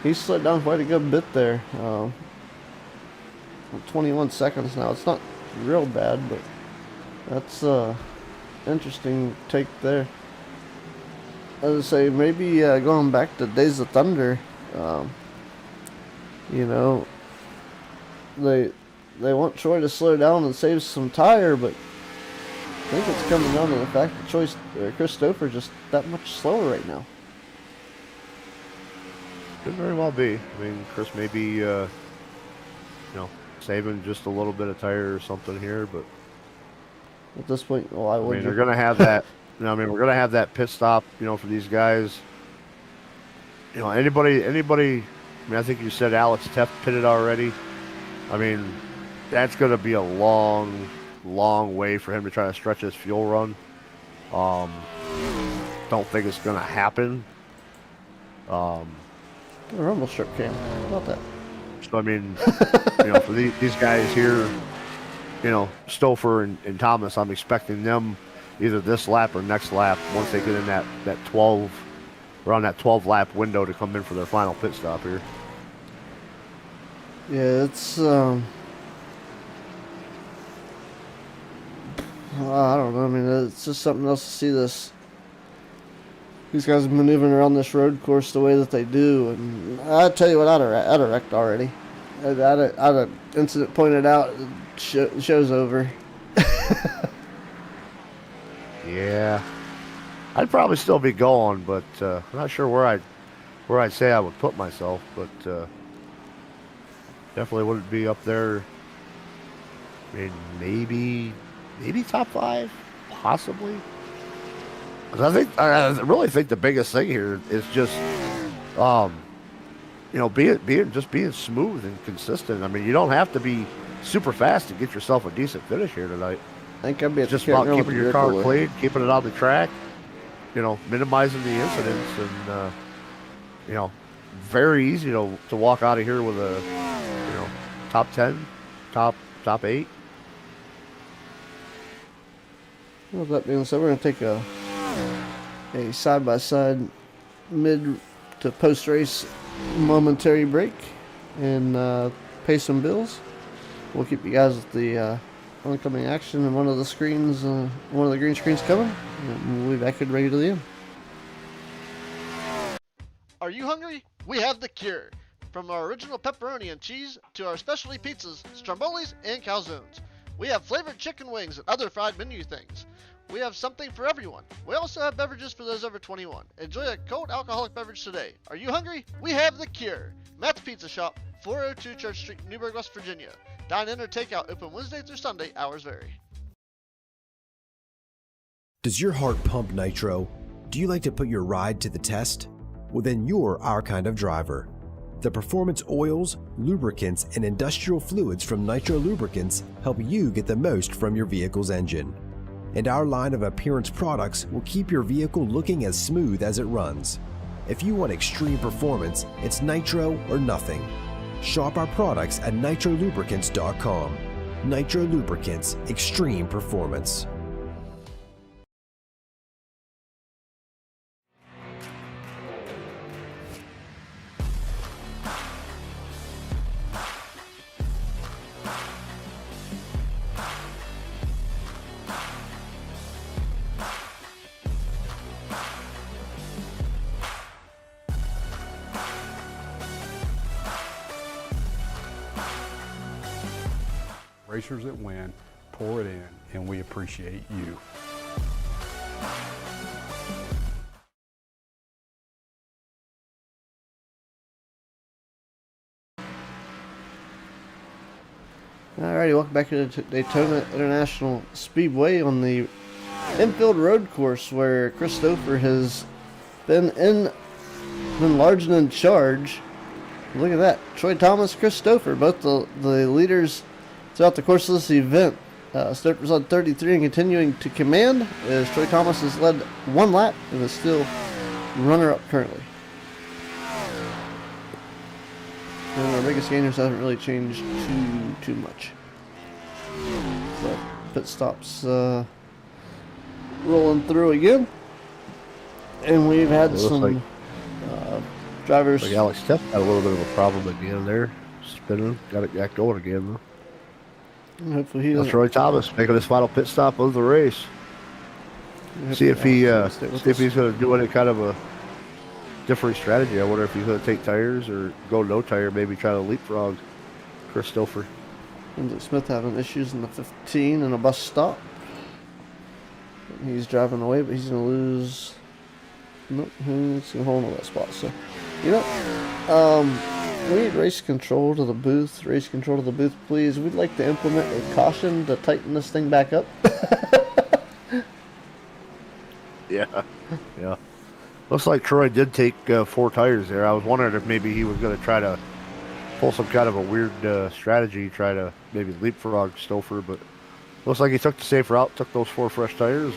He's slowed down quite a good bit there. 21 seconds now. It's not real bad, but that's interesting take there. I would say maybe going back to Days of Thunder, you know, they want Troy to slow down and save some tire, but I think it's coming down to the fact that Chris Stouffer just that much slower right now. Could very well be. I mean, Chris may be, saving just a little bit of tire or something here, but At this point, why I would mean, you? they're going to have that. We're going to have that pit stop, for these guys. Anybody. I mean, I think you said Alex Teff pitted already. I mean, that's going to be a long, long way for him to try to stretch his fuel run. Don't think it's going to happen. The rumble strip cam. How about that? So I mean, for these guys here, Stouffer and Thomas, I'm expecting them either this lap or next lap once they get in that 12 around that 12 lap window to come in for their final pit stop here. Yeah, it's I don't know. I mean, it's just something else to see these guys maneuvering around this road course the way that they do. And I tell you what, I'd have wrecked already. I'd have incident pointed out. Show's over. Yeah, I'd probably still be going, but I'm not sure where I'd say I would put myself, but definitely wouldn't be up there. I mean, maybe top 5, possibly. 'Cause I really think the biggest thing here is just, being smooth and consistent. I mean, you don't have to be super fast to get yourself a decent finish here tonight. I think I'd be It's just about keeping your car clean, keeping it on the track, minimizing the incidents, and very easy to walk out of here with a top 10, top 8. Well, that being said, we're going to take a side-by-side mid to post-race momentary break and pay some bills. We'll keep you guys with the oncoming action and one of the green screens coming. And we'll be back and ready to the end. Are you hungry? We have the cure. From our original pepperoni and cheese to our specialty pizzas, strombolis, and calzones. We have flavored chicken wings and other fried menu things. We have something for everyone. We also have beverages for those over 21. Enjoy a cold alcoholic beverage today. Are you hungry? We have the cure. Matt's Pizza Shop, 402 Church Street, Newburgh, West Virginia. Dine-in or takeout, open Wednesday through Sunday, hours vary. Does your heart pump nitro? Do you like to put your ride to the test? Well, then you're our kind of driver. The performance oils, lubricants, and industrial fluids from Nitro Lubricants help you get the most from your vehicle's engine. And our line of appearance products will keep your vehicle looking as smooth as it runs. If you want extreme performance, it's nitro or nothing. Shop our products at nitrolubricants.com. Nitro Lubricants, extreme performance. racers that win pour it in, and we appreciate you. Alrighty, welcome back to the Daytona International Speedway on the infield road course where Christopher has been large and in charge. Look at that. Troy Thomas, Christopher, both the leaders throughout the course of this event. Stouffer's led 33 and continuing to command as Troy Thomas has led one lap and is still runner-up currently. And our biggest gainers haven't really changed too much. So pit stops rolling through again, and we've had some drivers. Like Alex Teff had a little bit of a problem at the end there, spinning. Got it back going again though. And hopefully he doesn't. Troy Thomas making his final pit stop of the race. See if he's going to do any kind of a different strategy. I wonder if he's going to take tires or go no tire, maybe try to leapfrog Christopher. Lindsay Smith having issues in the 15 and a bus stop. He's driving away, but he's going to lose. Nope, he's going to hold on to that spot. So, we need race control to the booth. Race control to the booth, please. We'd like to implement a caution to tighten this thing back up. Yeah. Looks like Troy did take 4 tires there. I was wondering if maybe he was going to try to pull some kind of a weird strategy, try to maybe leapfrog Stouffer, but looks like he took the safe route, took those 4 fresh tires.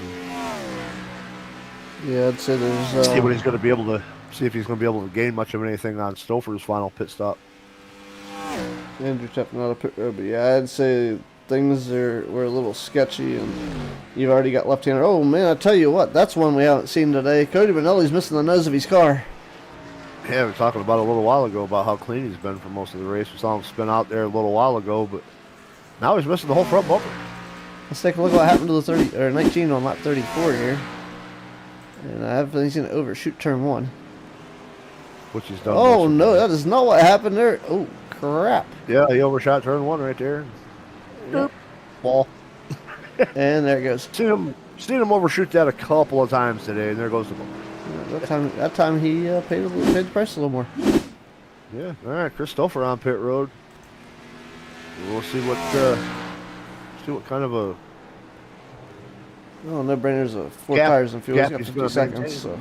Yeah, I'd say there's. See what he's going to be able to. See if he's going to be able to gain much of anything on Stouffer's final pit stop. Andrew tapping out of pit road, but yeah, I'd say things were a little sketchy, and you've already got left-hander. Oh man, I tell you what, that's one we haven't seen today. Cody Benelli's missing the nose of his car. Yeah, we were talking about a little while ago about how clean he's been for most of the race. We saw him spin out there a little while ago, but now he's missing the whole front bumper. Let's take a look at what happened to the 30 or 19 on lap 34 here. And I haven't seen it overshoot turn 1. Which he's done. Oh no, that is not what happened there. Oh crap. Yeah, he overshot turn 1 right there. Yep. Ball. And there it goes. Seen him overshoot that a couple of times today, and there goes the ball. That time he paid the price a little more. Yeah. All right, Christopher on pit road. We'll see what kind of a no brainers of 4 gap, tires and fuel. He's got he's 50 gonna seconds. maintain. So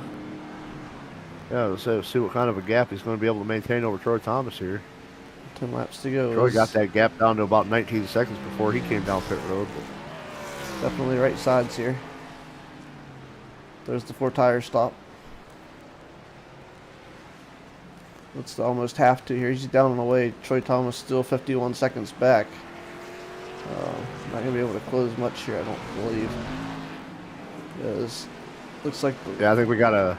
yeah, we'll see what kind of a gap he's going to be able to maintain over Troy Thomas here. 10 laps to go. Troy got that gap down to about 19 seconds before he came down pit road. Definitely right sides here. There's the 4 tire stop. That's almost half to here. He's down on the way. Troy Thomas still 51 seconds back. Not going to be able to close much here, I don't believe. Because looks like... Yeah, I think we got to...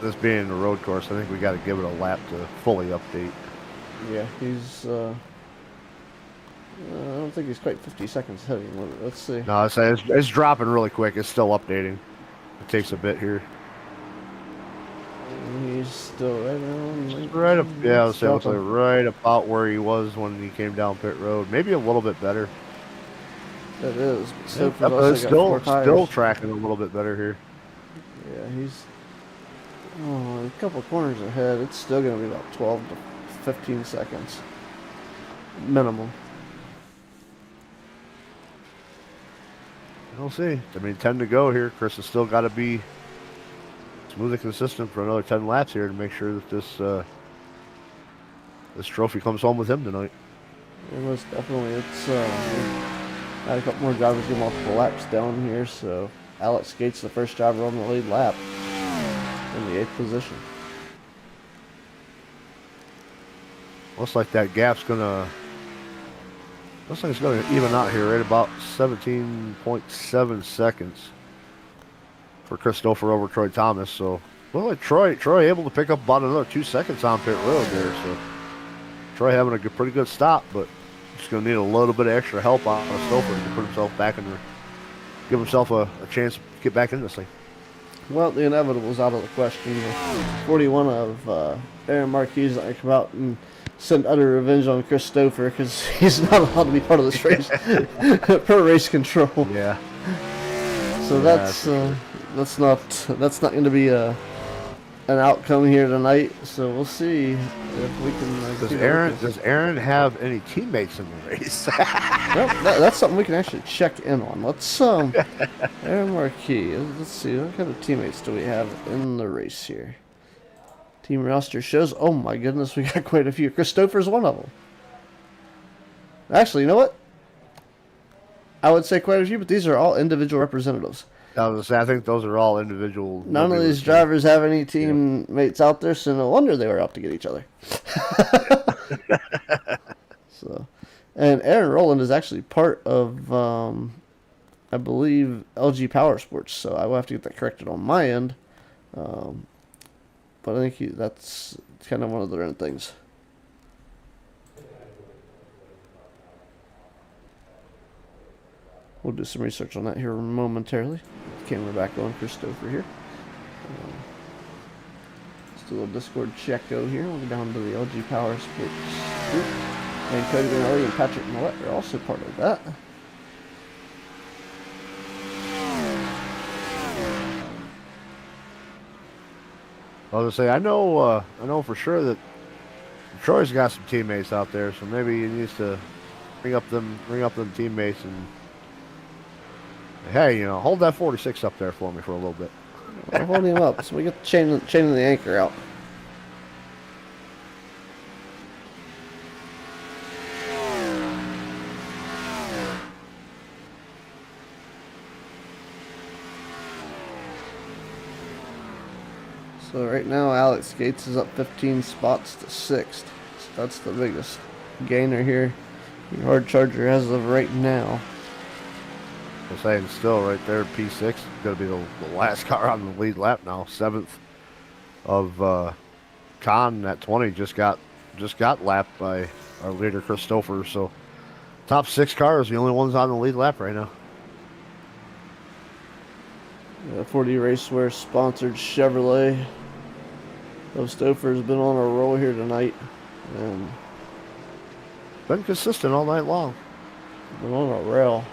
This being a road course, I think we got to give it a lap to fully update. Yeah, he's... I don't think he's quite 50 seconds ahead of him. Let's see. No, it's dropping really quick. It's still updating. It takes a bit here. He's still right around. Right up, yeah, I was saying, looks like right about where he was when he came down pit road. Maybe a little bit better. That is. But it's still tracking a little bit better here. Yeah, he's a couple of corners ahead. It's still going to be about 12 to 15 seconds minimum. We'll see. I mean, 10 to go here. Chris has still got to be smooth and consistent for another 10 laps here to make sure that this trophy comes home with him tonight. It was definitely. It's had a couple more drivers get multiple laps down here, so Alex Gates, the first driver on the lead lap, in the 8th position. Looks like that gap's gonna. Looks like it's gonna even out here right about 17.7 seconds for Christopher over Troy Thomas. So, well, like Troy able to pick up about another 2 seconds on pit road there. So, Troy having a pretty good stop, but just gonna need a little bit of extra help on Christopher to put himself back in there, give himself a chance to get back in this thing. Well, the inevitable is out of the question. 41 of Aaron Marquez that come out and send utter revenge on Chris Stouffer because he's not allowed to be part of this race per race control. Yeah. So that's not going to be an outcome here tonight. So we'll see if we can. Does Aaron have any teammates in the race? Well, that's something we can actually check in on. Let's Aaron Marquis. Let's see, what kind of teammates do we have in the race here? Team roster shows. Oh my goodness, we got quite a few. Christopher's one of them. Actually, you know what? I would say quite a few, but these are all individual representatives. I think those are all individual. None of these drivers have any teammates out there, so no wonder they were out to get each other. So, and Aaron Rowland is actually part of, I believe, LG Power Sports. So I will have to get that corrected on my end. But I think that's kind of one of the different things. We'll do some research on that here momentarily. Camera back on Christopher here. Let's do a little Discord check-o here. We'll go down to the LG Power Sports group. And Cody Benelli and Patrick Millette are also part of that. I was gonna say, I know for sure that Troy's got some teammates out there, so maybe he needs to bring up them teammates and hey, hold that 46 up there for me for a little bit. I'll hold him up so we get the chain of the anchor out. So right now Alex Gates is up 15 spots to 6th. So that's the biggest gainer here. Your hard charger as of right now. I'm saying still right there, P6 is going to be the last car on the lead lap now. 7th of Con at 20 just got lapped by our leader Christopher. So top 6 cars, the only ones on the lead lap right now. 40 Raceware sponsored Chevrolet. Stouffer's been on a roll here tonight, and been consistent all night long. Been on a rail.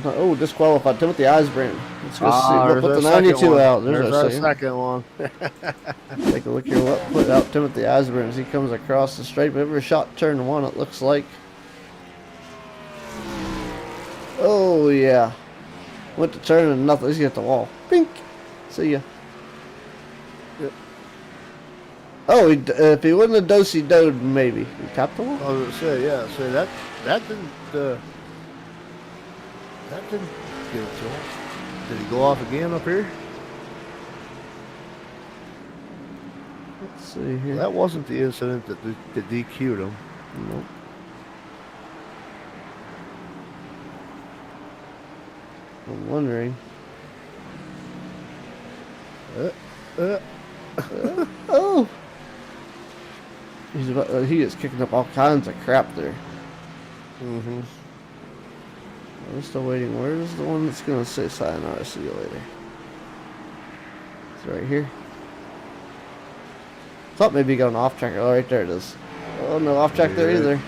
Oh, disqualified Timothy Eisbrand. Let's go see. Put the 92 out. There's our second one. Take a look here. What put out Timothy Eisbrand as he comes across the straight. Maybe a shot turn 1, it looks like. Oh, yeah. Went to turn and nothing. He's got the wall. Pink. See ya. Yep. Oh, if he wouldn't have dosey-doed, maybe. He capped the wall? I was going to say, yeah. So that didn't get it to him. Did he go off again up here? Let's see here. That wasn't the incident that DQ'd him. Nope. I'm wondering. Oh! He is kicking up all kinds of crap there. Mm-hmm. I'm still waiting. Where is the one that's going to say sayonara, see you later? It's right here. Thought maybe he got an off track. Oh, right there it is. Oh, no off track there either.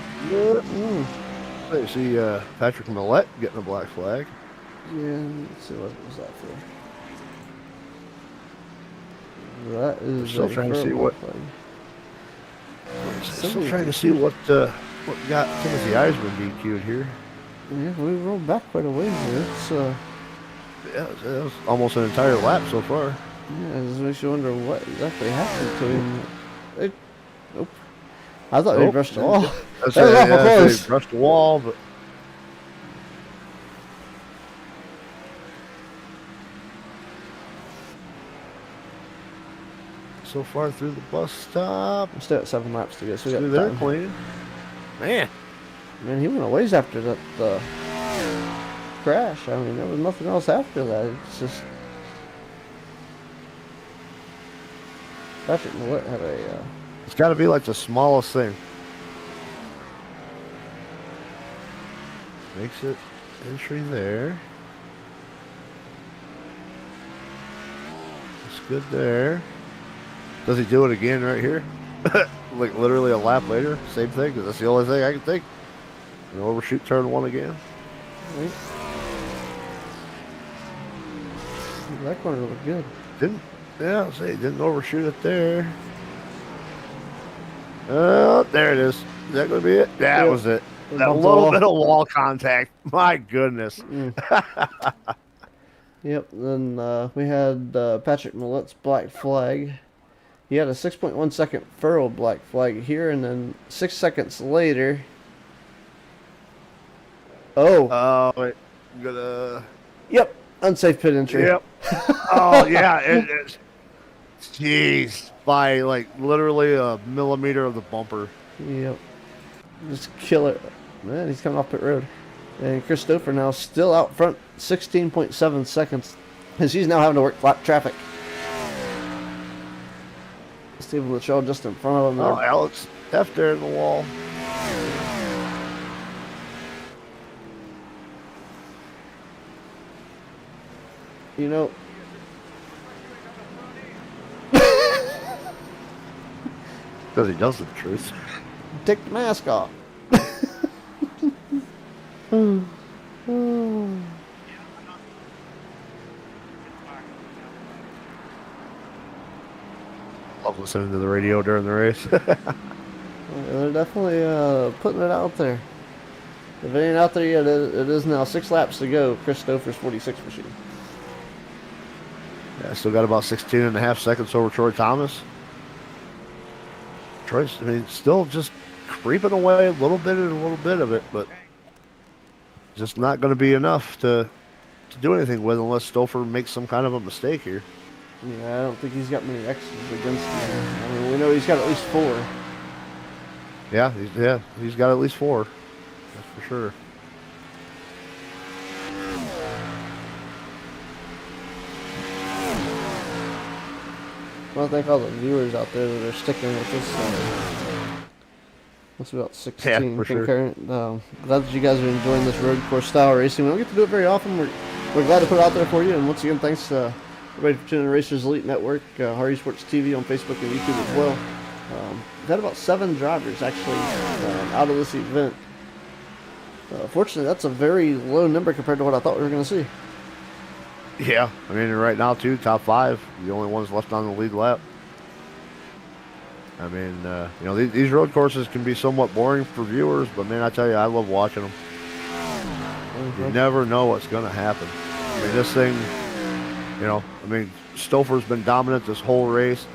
I see Patrick Millette getting a black flag. Yeah, let's see, what was that for? That is still trying to see what. Still trying to see what got Timothy Eisman DQ'd here. Yeah, we rolled back quite a ways here. It's yeah, it was almost an entire lap so far. Yeah, it just makes you wonder what exactly happened to him. Nope. I thought he brushed the wall. That was awful close. He brushed the wall, but. So far through the bus stop. I'm still at 7 laps to go, so we got there time. clean. Man, he went a ways after that crash. I mean, there was nothing else after that. It's just Patrick Millette had a. It's got to be like the smallest thing. Makes it entry there. It's good there. Does he do it again right here? Like literally a lap later? Same thing? 'Cause that's the only thing I can think. Overshoot turn 1 again. Right. That corner looked good. Didn't overshoot it there. There it is. Is that going to be it? That was it. That little bit of wall contact. My goodness. Yep. Then we had Patrick Millett's black flag. He had a 6.1 second furrow black flag here, and then 6 seconds later. Oh. Wait. I'm gonna. Yep. Unsafe pit entry. Yep. Oh yeah. It's. Jeez. By like literally a millimeter of the bumper. Yep. Just kill it. Man, he's coming off pit road. And Christopher now still out front, 16.7 seconds. As he's now having to work flat traffic. Steven Lachelle just in front of him. Oh, Alex F there in the wall. You know. Because he does the truth. Take the mask off. Love listening to the radio during the race. They're definitely putting it out there. If it ain't out there yet, it is now 6 laps to go. Christopher's 46 machine. Yeah, still got about 16 and a half seconds over Troy Thomas. Troy's, still just creeping away a little bit of it, but just not going to be enough to do anything with unless Stouffer makes some kind of a mistake here. Yeah, I don't think he's got many X's against him. I mean, we know he's got at least 4. Yeah, he's got at least 4. That's for sure. Well, I thank all the viewers out there that are sticking with us. That's about 16 for sure. concurrent. Glad that you guys are enjoying this road course style racing. We don't get to do it very often. We're glad to put it out there for you. And once again, thanks to everybody for tuning in Racers Elite Network, Hardy Sports TV on Facebook and YouTube as well. We've had about 7 drivers actually out of this event. Fortunately, that's a very low number compared to what I thought we were going to see. Yeah, right now too, top 5, the only ones left on the lead lap. These road courses can be somewhat boring for viewers, but man, I tell you, I love watching them. You never know what's going to happen. This thing, Stouffer's been dominant this whole race.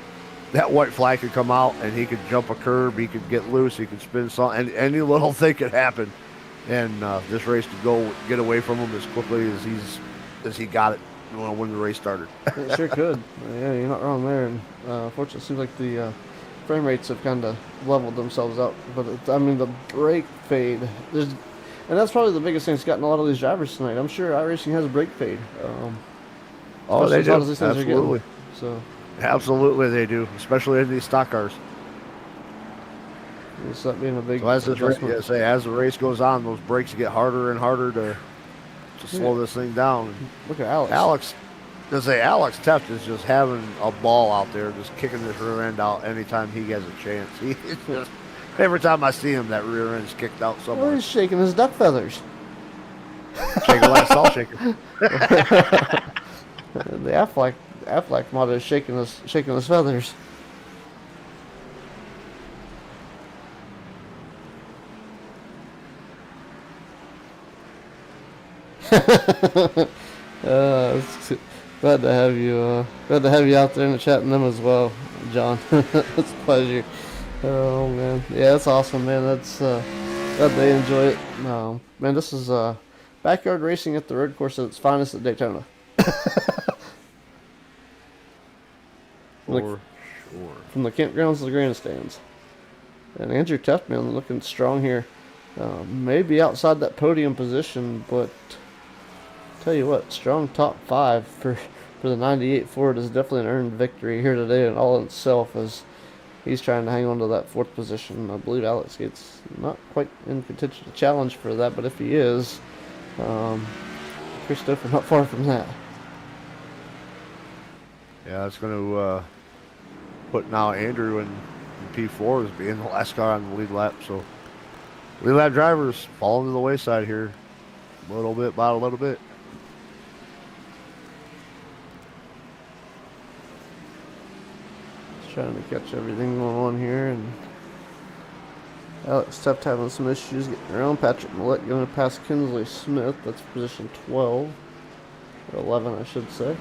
That white flag could come out, and he could jump a curb, he could get loose, he could spin something, and any little thing could happen. And this race could get away from him as quickly as he got it when the race started. It sure could. Yeah, you're not wrong there. And fortunately, it seems like the frame rates have kind of leveled themselves out. But the brake fade, and that's probably the biggest thing that's gotten a lot of these drivers tonight. I'm sure iRacing has a brake fade. They do. These things Absolutely. Absolutely, they do, especially in these stock cars. It's that being a big so as adjustment. As the race goes on, those brakes get harder and harder to slow this thing down. Look at Alex. Alex Teft is just having a ball out there, just kicking his rear end out anytime he has a chance. Every time I see him, that rear end's kicked out somewhere. Well, he's shaking his duck feathers. Shaking like a salt shaker. The Affleck mod is shaking his feathers. Glad to have you out there in the chat and them as well, John. It's a pleasure. Oh man, yeah, that's awesome, man. That's glad they enjoy it. Man, this is backyard racing at the road course at its finest at Daytona. For sure. From the campgrounds to the grandstands. And Andrew Tefman looking strong here. Maybe outside that podium position, but tell you what, strong top 5 for the 98 Ford is definitely an earned victory here today in all itself, as he's trying to hang on to that 4th position. I believe Alex Gates not quite in contention to challenge for that, but if he is, Christopher not far from that. Yeah, it's going to putting out Andrew in P4 as being the last car on the lead lap. So lead lap drivers falling to the wayside here, little bit by a little bit. Just trying to catch everything going on here, and Alex Tuft having some issues getting around. Patrick Millette going to pass Kinsley Smith. That's position 12. Or 11, I should say.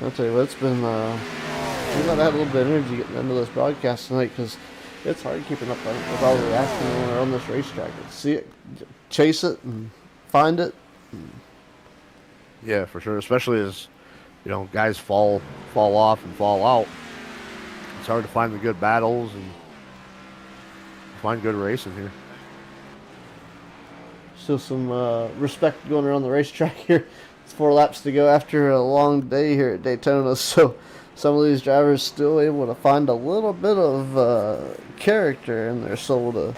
I'll tell you what, it's been, we might have had a little bit of energy getting into this broadcast tonight, because it's hard keeping up with all the action when we're on this racetrack. See it, chase it, and find it. Yeah, for sure. Especially as, you know, guys fall off and fall out. It's hard to find the good battles and find good racing here. Still some respect going around the racetrack here. It's 4 laps to go after a long day here at Daytona, so some of these drivers still able to find a little bit of character in their soul and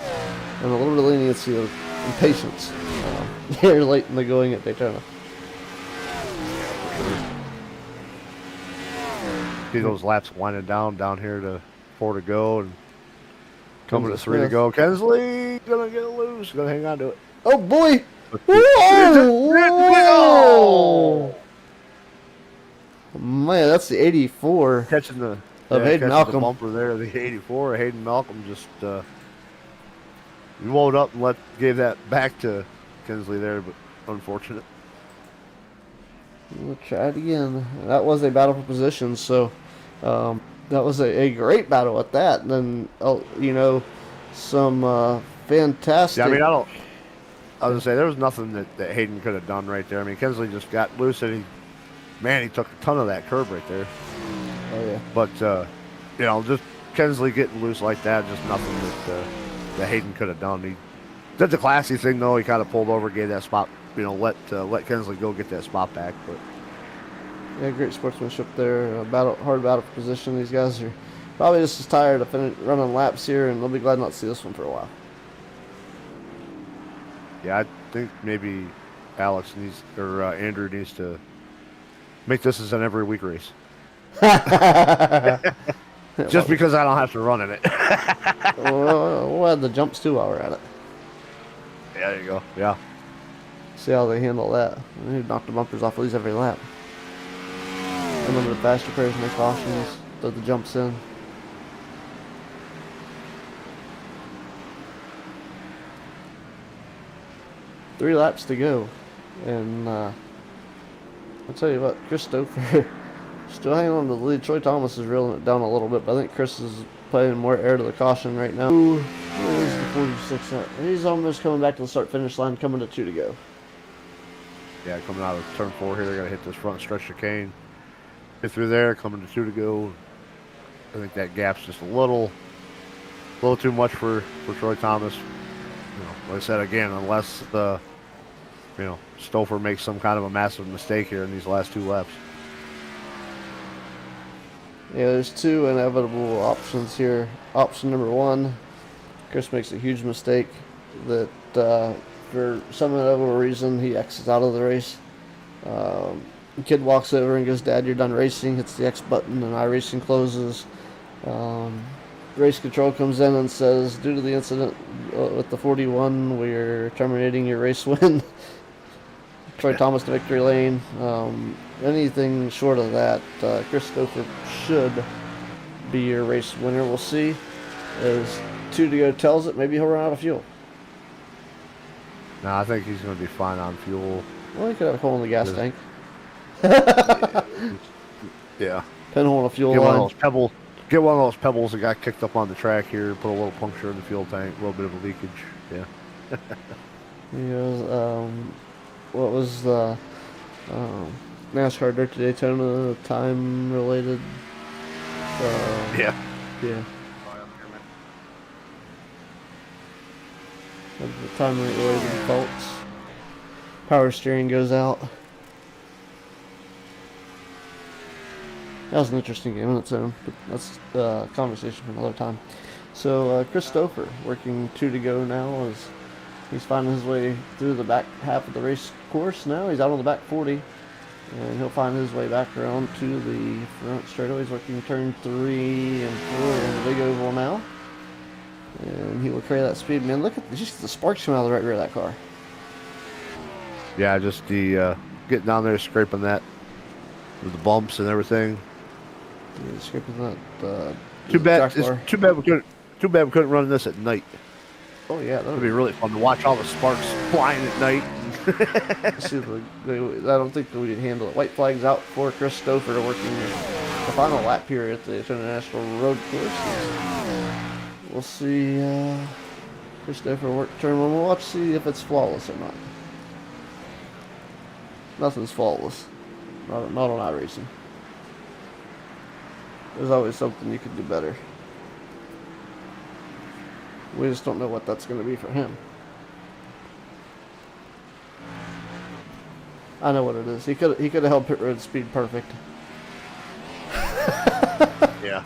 a little bit of leniency and patience here late in the going at Daytona. See those laps winding down here to 4 to go and coming to 3 to go. Kensley gonna get loose, gonna hang on to it. Oh boy! Whoa! Man, that's the 84 Catching the Hayden Malcolm. The bumper there, the 84. Hayden Malcolm just rolled up and gave that back to Kinsley there, but unfortunate. We'll try it again. That was a battle for position, so that was a great battle at that. And then, you know, some fantastic. Yeah, I mean, I was gonna say there was nothing that Hayden could have done right there. I mean, Kinsley just got loose and he took a ton of that curb right there. Oh yeah. But you know, just Kinsley getting loose like that, just nothing that Hayden could have done. He did the classy thing though. He kind of pulled over, gave that spot. You know, let Kinsley go get that spot back. But yeah, great sportsmanship there. Hard battle for position. These guys are probably just as tired of running laps here, and they'll be glad not to see this one for a while. yeah, I think maybe Andrew needs to make this as an every week race. Just because I don't have to run in it. We'll add the jumps too while we're at it. Yeah, there you go. Yeah. See how they handle that. They need to knock the bumpers off at least every lap. Remember the faster pairs and their cautions. Throw the jumps in. Three laps to go. And I'll tell you what, Chris Stouffer still hanging on to the lead. Troy Thomas is reeling it down a little bit, but I think Chris is playing more air to the caution right now. Where's the 46? He's almost coming back to the start-finish line, coming to 2 to go. Yeah, coming out of turn 4 here, they're going to hit this front stretch chicane. Get through there, coming to 2 to go. I think that gap's just a little too much for Troy Thomas. You know, like I said again, unless Stouffer makes some kind of a massive mistake here in these last 2 laps. Yeah, there's 2 inevitable options here. Option number 1, Chris makes a huge mistake that for some inevitable reason he exits out of the race. The kid walks over and goes, "Dad, you're done racing," hits the X button, and iRacing closes. Race control comes in and says, "Due to the incident with the 41, we're terminating your race win." Troy Thomas to victory lane. Anything short of that, Chris Stouffer should be your race winner. We'll see. As 2 to go tells it, maybe he'll run out of fuel. No, I think he's going to be fine on fuel. Well, he could have a hole in the gas tank. Yeah. Pinhole in a fuel Get line. one of those pebbles. Get one of those pebbles that got kicked up on the track here. Put a little puncture in the fuel tank. A little bit of a leakage. Yeah. What was the NASCAR Dirt to Daytona time related? Yeah. Yeah. The time related faults. Power steering goes out. That was an interesting game on its own, but that's a conversation for another time. So Chris Stouffer working 2 to go now as He's finding his way through the back half of the race course now. He's out on the back 40. And he'll find his way back around to the front straightaway. He's working turn 3 and 4 on the big oval now. And he will carry that speed. Man, look at just the sparks coming out of the right rear of that car. Yeah, just the getting down there, scraping that with the bumps and everything. Yeah, scraping that. Too bad. track bar. Too bad we couldn't run this at night. Oh yeah, It'd be really fun to watch all the sparks flying at night. See, I don't think that we can handle it. White flag's out for Chris Stouffer working the final lap here at the International Road Course. We'll see Chris Stouffer work turn one. We'll watch to see if it's flawless or not. Nothing's flawless. Not on iRacing. There's always something you could do better. We just don't know what that's going to be for him. I know what it is. He could have held pit road speed perfect. Yeah.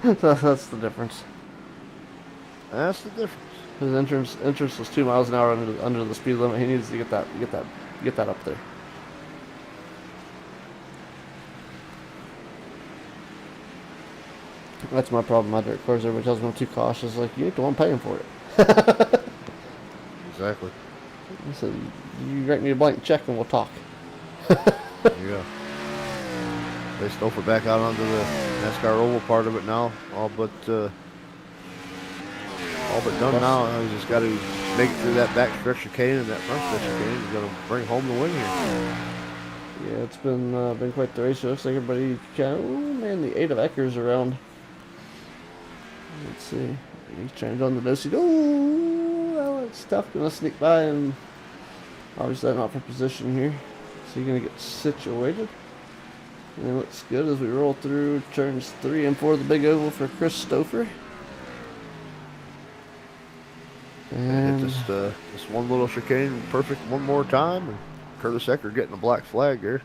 That's the difference. That's the difference. His entrance was 2 miles an hour under the speed limit. He needs to get that up there. That's my problem. My dirt cars, everybody tells me I'm too cautious. Like, you ain't the one paying for it. Exactly. I said, you write me a blank check and we'll talk. Yeah. They Stouffer back out onto the NASCAR oval part of it now. All but done now. He's just got to make it through that back stretch chicane and that front stretch chicane. He's going to bring home the win here. Yeah, it's been quite the race. It looks like everybody kind of, oh man, the 8 of Ecker's around. Let's see. He's trying to go on the dosey. Oh, well, it's tough. Gonna sneak by and obviously not for position here. So you're gonna get situated. And it looks good as we roll through turns 3 and 4 of the big oval for Chris Stouffer. And Hit this one little chicane perfect one more time, and Curtis Eckert getting a black flag there.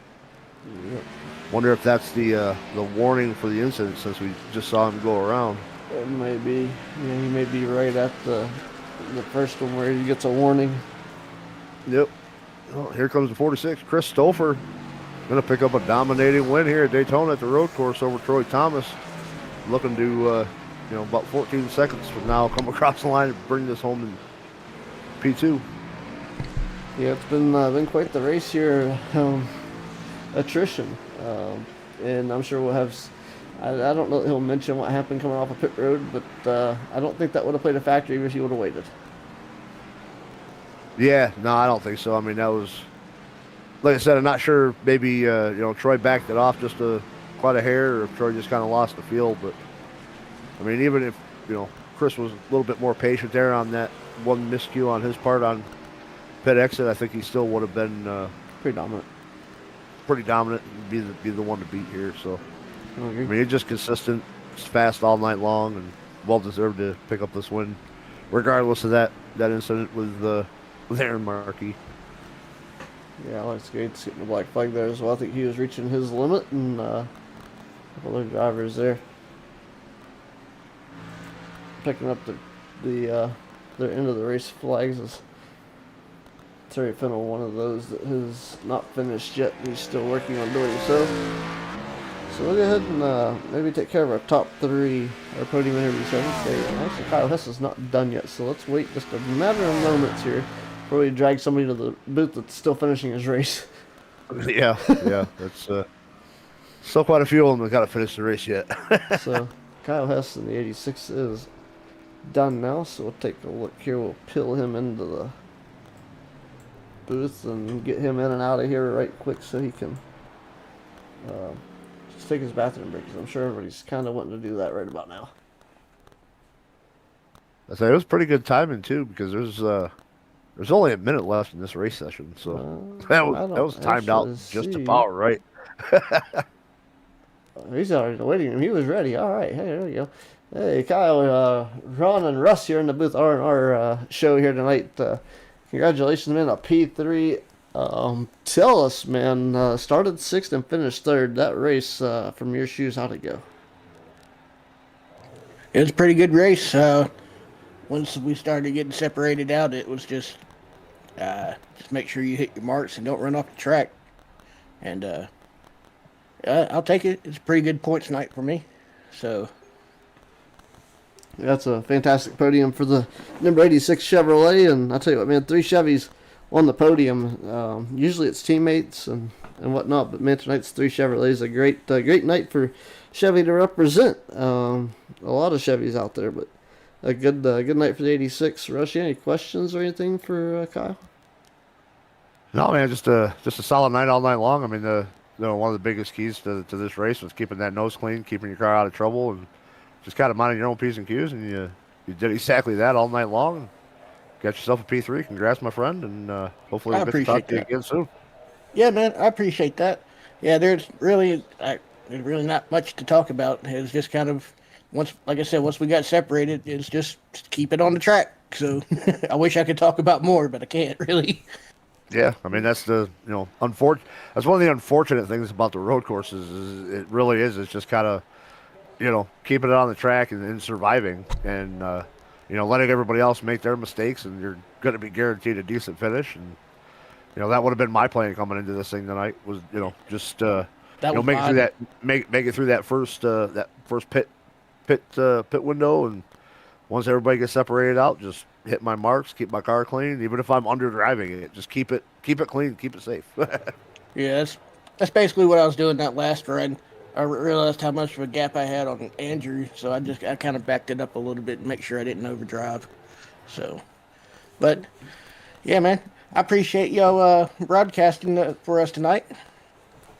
yep, Wonder if that's the warning for the incident, since we just saw him go around. it may be. Yeah, he may be right at the first one where he gets a warning. Yep. Oh, here comes the 46. Chris Stouffer going to pick up a dominating win here at Daytona at the road course over Troy Thomas. Looking to, about 14 seconds from now, come across the line and bring this home in P2. Yeah, it's been quite the race here. Attrition, and I'm sure we'll have. I don't know that he'll mention what happened coming off of pit road, but I don't think that would have played a factor even if he would have waited. Yeah, no, I don't think so. I mean, that was, like I said, I'm not sure. Maybe Troy backed it off just quite a hair, or if Troy just kind of lost the field. But I mean, even if Chris was a little bit more patient there on that one miscue on his part on pit exit, I think he still would have been Pretty dominant. pretty dominant and be the one to beat here. So I I agree. mean, he's just consistent, it's fast all night long, and well deserved to pick up this win, regardless of that incident with Aaron Markey. Yeah, Alex Gates getting the black flag there as well. I think he was reaching his limit, and a couple other drivers there picking up their end of the race flags. As Terry Fennell, one of those that has not finished yet. He's still working on doing so. So we'll go ahead and maybe take care of our top 3, our podium interviews. So actually, Kyle Hess is not done yet, so let's wait just a matter of moments here before we drag somebody to the booth that's still finishing his race. Yeah, that's still quite a few of them that got to finish the race yet. So Kyle Hess in the 86 is done now, so we'll take a look here. We'll peel him into the booth and get him in and out of here right quick so he can just take his bathroom break, because I'm sure everybody's kind of wanting to do that right about now. I say it was pretty good timing too, because there's only a minute left in this race session, so that was timed out just about right. He's already waiting. He was ready. All right. Hey, there we go. Hey, Kyle, Ron and Russ here in the booth, our show here tonight. Congratulations, man, a P3. Tell us, man, started 6th and finished 3rd. That race, from your shoes, how'd it go? It was a pretty good race. once we started getting separated out, it was just make sure you hit your marks and don't run off the track. And I'll take it. It's a pretty good points night for me. So That's a fantastic podium for the number 86 Chevrolet, and I'll tell you what, man, 3 Chevys on the podium. Usually it's teammates and whatnot, but man, tonight's 3 Chevrolets. A great night for Chevy to represent. A lot of Chevys out there, but a good night for the 86. Rush, any questions or anything for Kyle? No, man, just a solid night all night long. I mean, one of the biggest keys to this race was keeping that nose clean, keeping your car out of trouble, and just kind of minding your own P's and Q's, and you did exactly that all night long. Got yourself a P3. Congrats, my friend, and hopefully we'll get to talk to you again soon. Yeah, man, I appreciate that. Yeah, there's really not much to talk about. It's just kind of once we got separated, it's just keep it on the track. So I wish I could talk about more, but I can't really. Yeah, I mean that's that's one of the unfortunate things about the road courses. Is it really is. It's just kind of keeping it on the track and surviving, and letting everybody else make their mistakes, and you're going to be guaranteed a decent finish. And that would have been my plan coming into this thing tonight. Was just make it through that first pit window, and once everybody gets separated out, just hit my marks, keep my car clean. Even if I'm under driving it, just keep it clean, keep it safe. Yeah, that's basically what I was doing that last run. I realized how much of a gap I had on Andrew, so I kind of backed it up a little bit and make sure I didn't overdrive. So, but yeah, man, I appreciate y'all broadcasting for us tonight.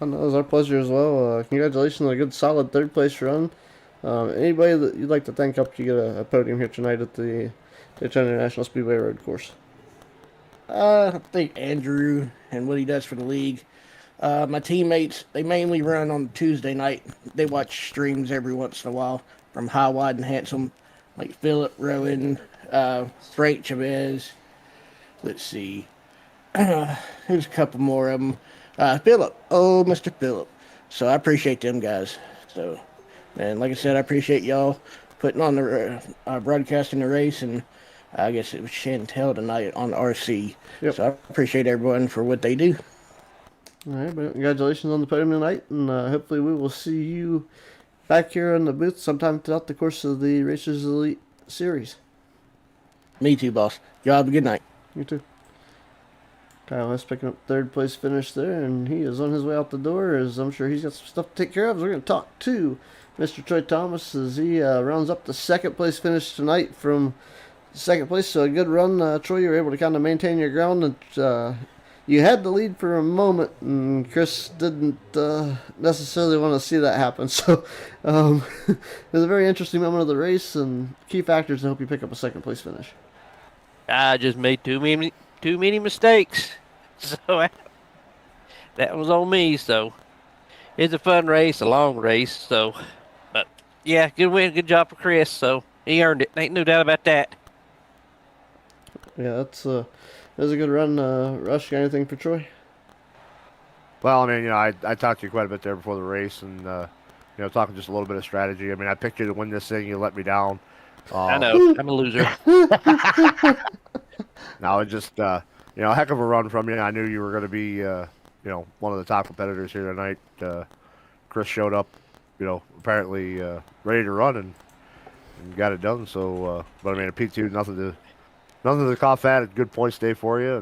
Well, no, it was our pleasure as well. Congratulations on a good, solid 3rd place run. Anybody that you'd like to thank helped you get a podium here tonight at the Daytona International Speedway Road Course? I think Andrew and what he does for the league. My teammates, they mainly run on Tuesday night. They watch streams every once in a while from High, Wide, and Handsome, like Philip Rowan, Frank Chavez. Let's see. There's a couple more of them. Philip. Oh, Mr. Philip. So I appreciate them guys. So, and like I said, I appreciate y'all putting on the broadcasting the race, and I guess it was Chantel tonight on RC. Yep. So I appreciate everyone for what they do. All right, but congratulations on the podium tonight, and hopefully we will see you back here in the booth sometime throughout the course of the Racers Elite Series. Me too, boss. Y'all have a good night. You too. Kyle is picking up 3rd place finish there, and he is on his way out the door, as I'm sure he's got some stuff to take care of. So we're going to talk to Mr. Troy Thomas as he rounds up the 2nd place finish tonight from 2nd place. So a good run, Troy. You were able to kind of maintain your ground, and you had the lead for a moment, and Chris didn't necessarily want to see that happen. So it was a very interesting moment of the race, and key factors to help you pick up a 2nd place finish. I just made too many mistakes, so that was on me. So it's a fun race, a long race. So, but yeah, good win, good job for Chris. So he earned it. Ain't no doubt about that. Yeah, that was a good run. Rush, got anything for Troy? Well, I mean, I talked to you quite a bit there before the race, and talking just a little bit of strategy. I mean, I picked you to win this thing. You let me down. I know. I'm a loser. No, it just a heck of a run from you. I knew you were going to be one of the top competitors here tonight. Chris showed up, apparently ready to run and got it done. So, but I mean, a P2, nothing to cough at. A good points day for you,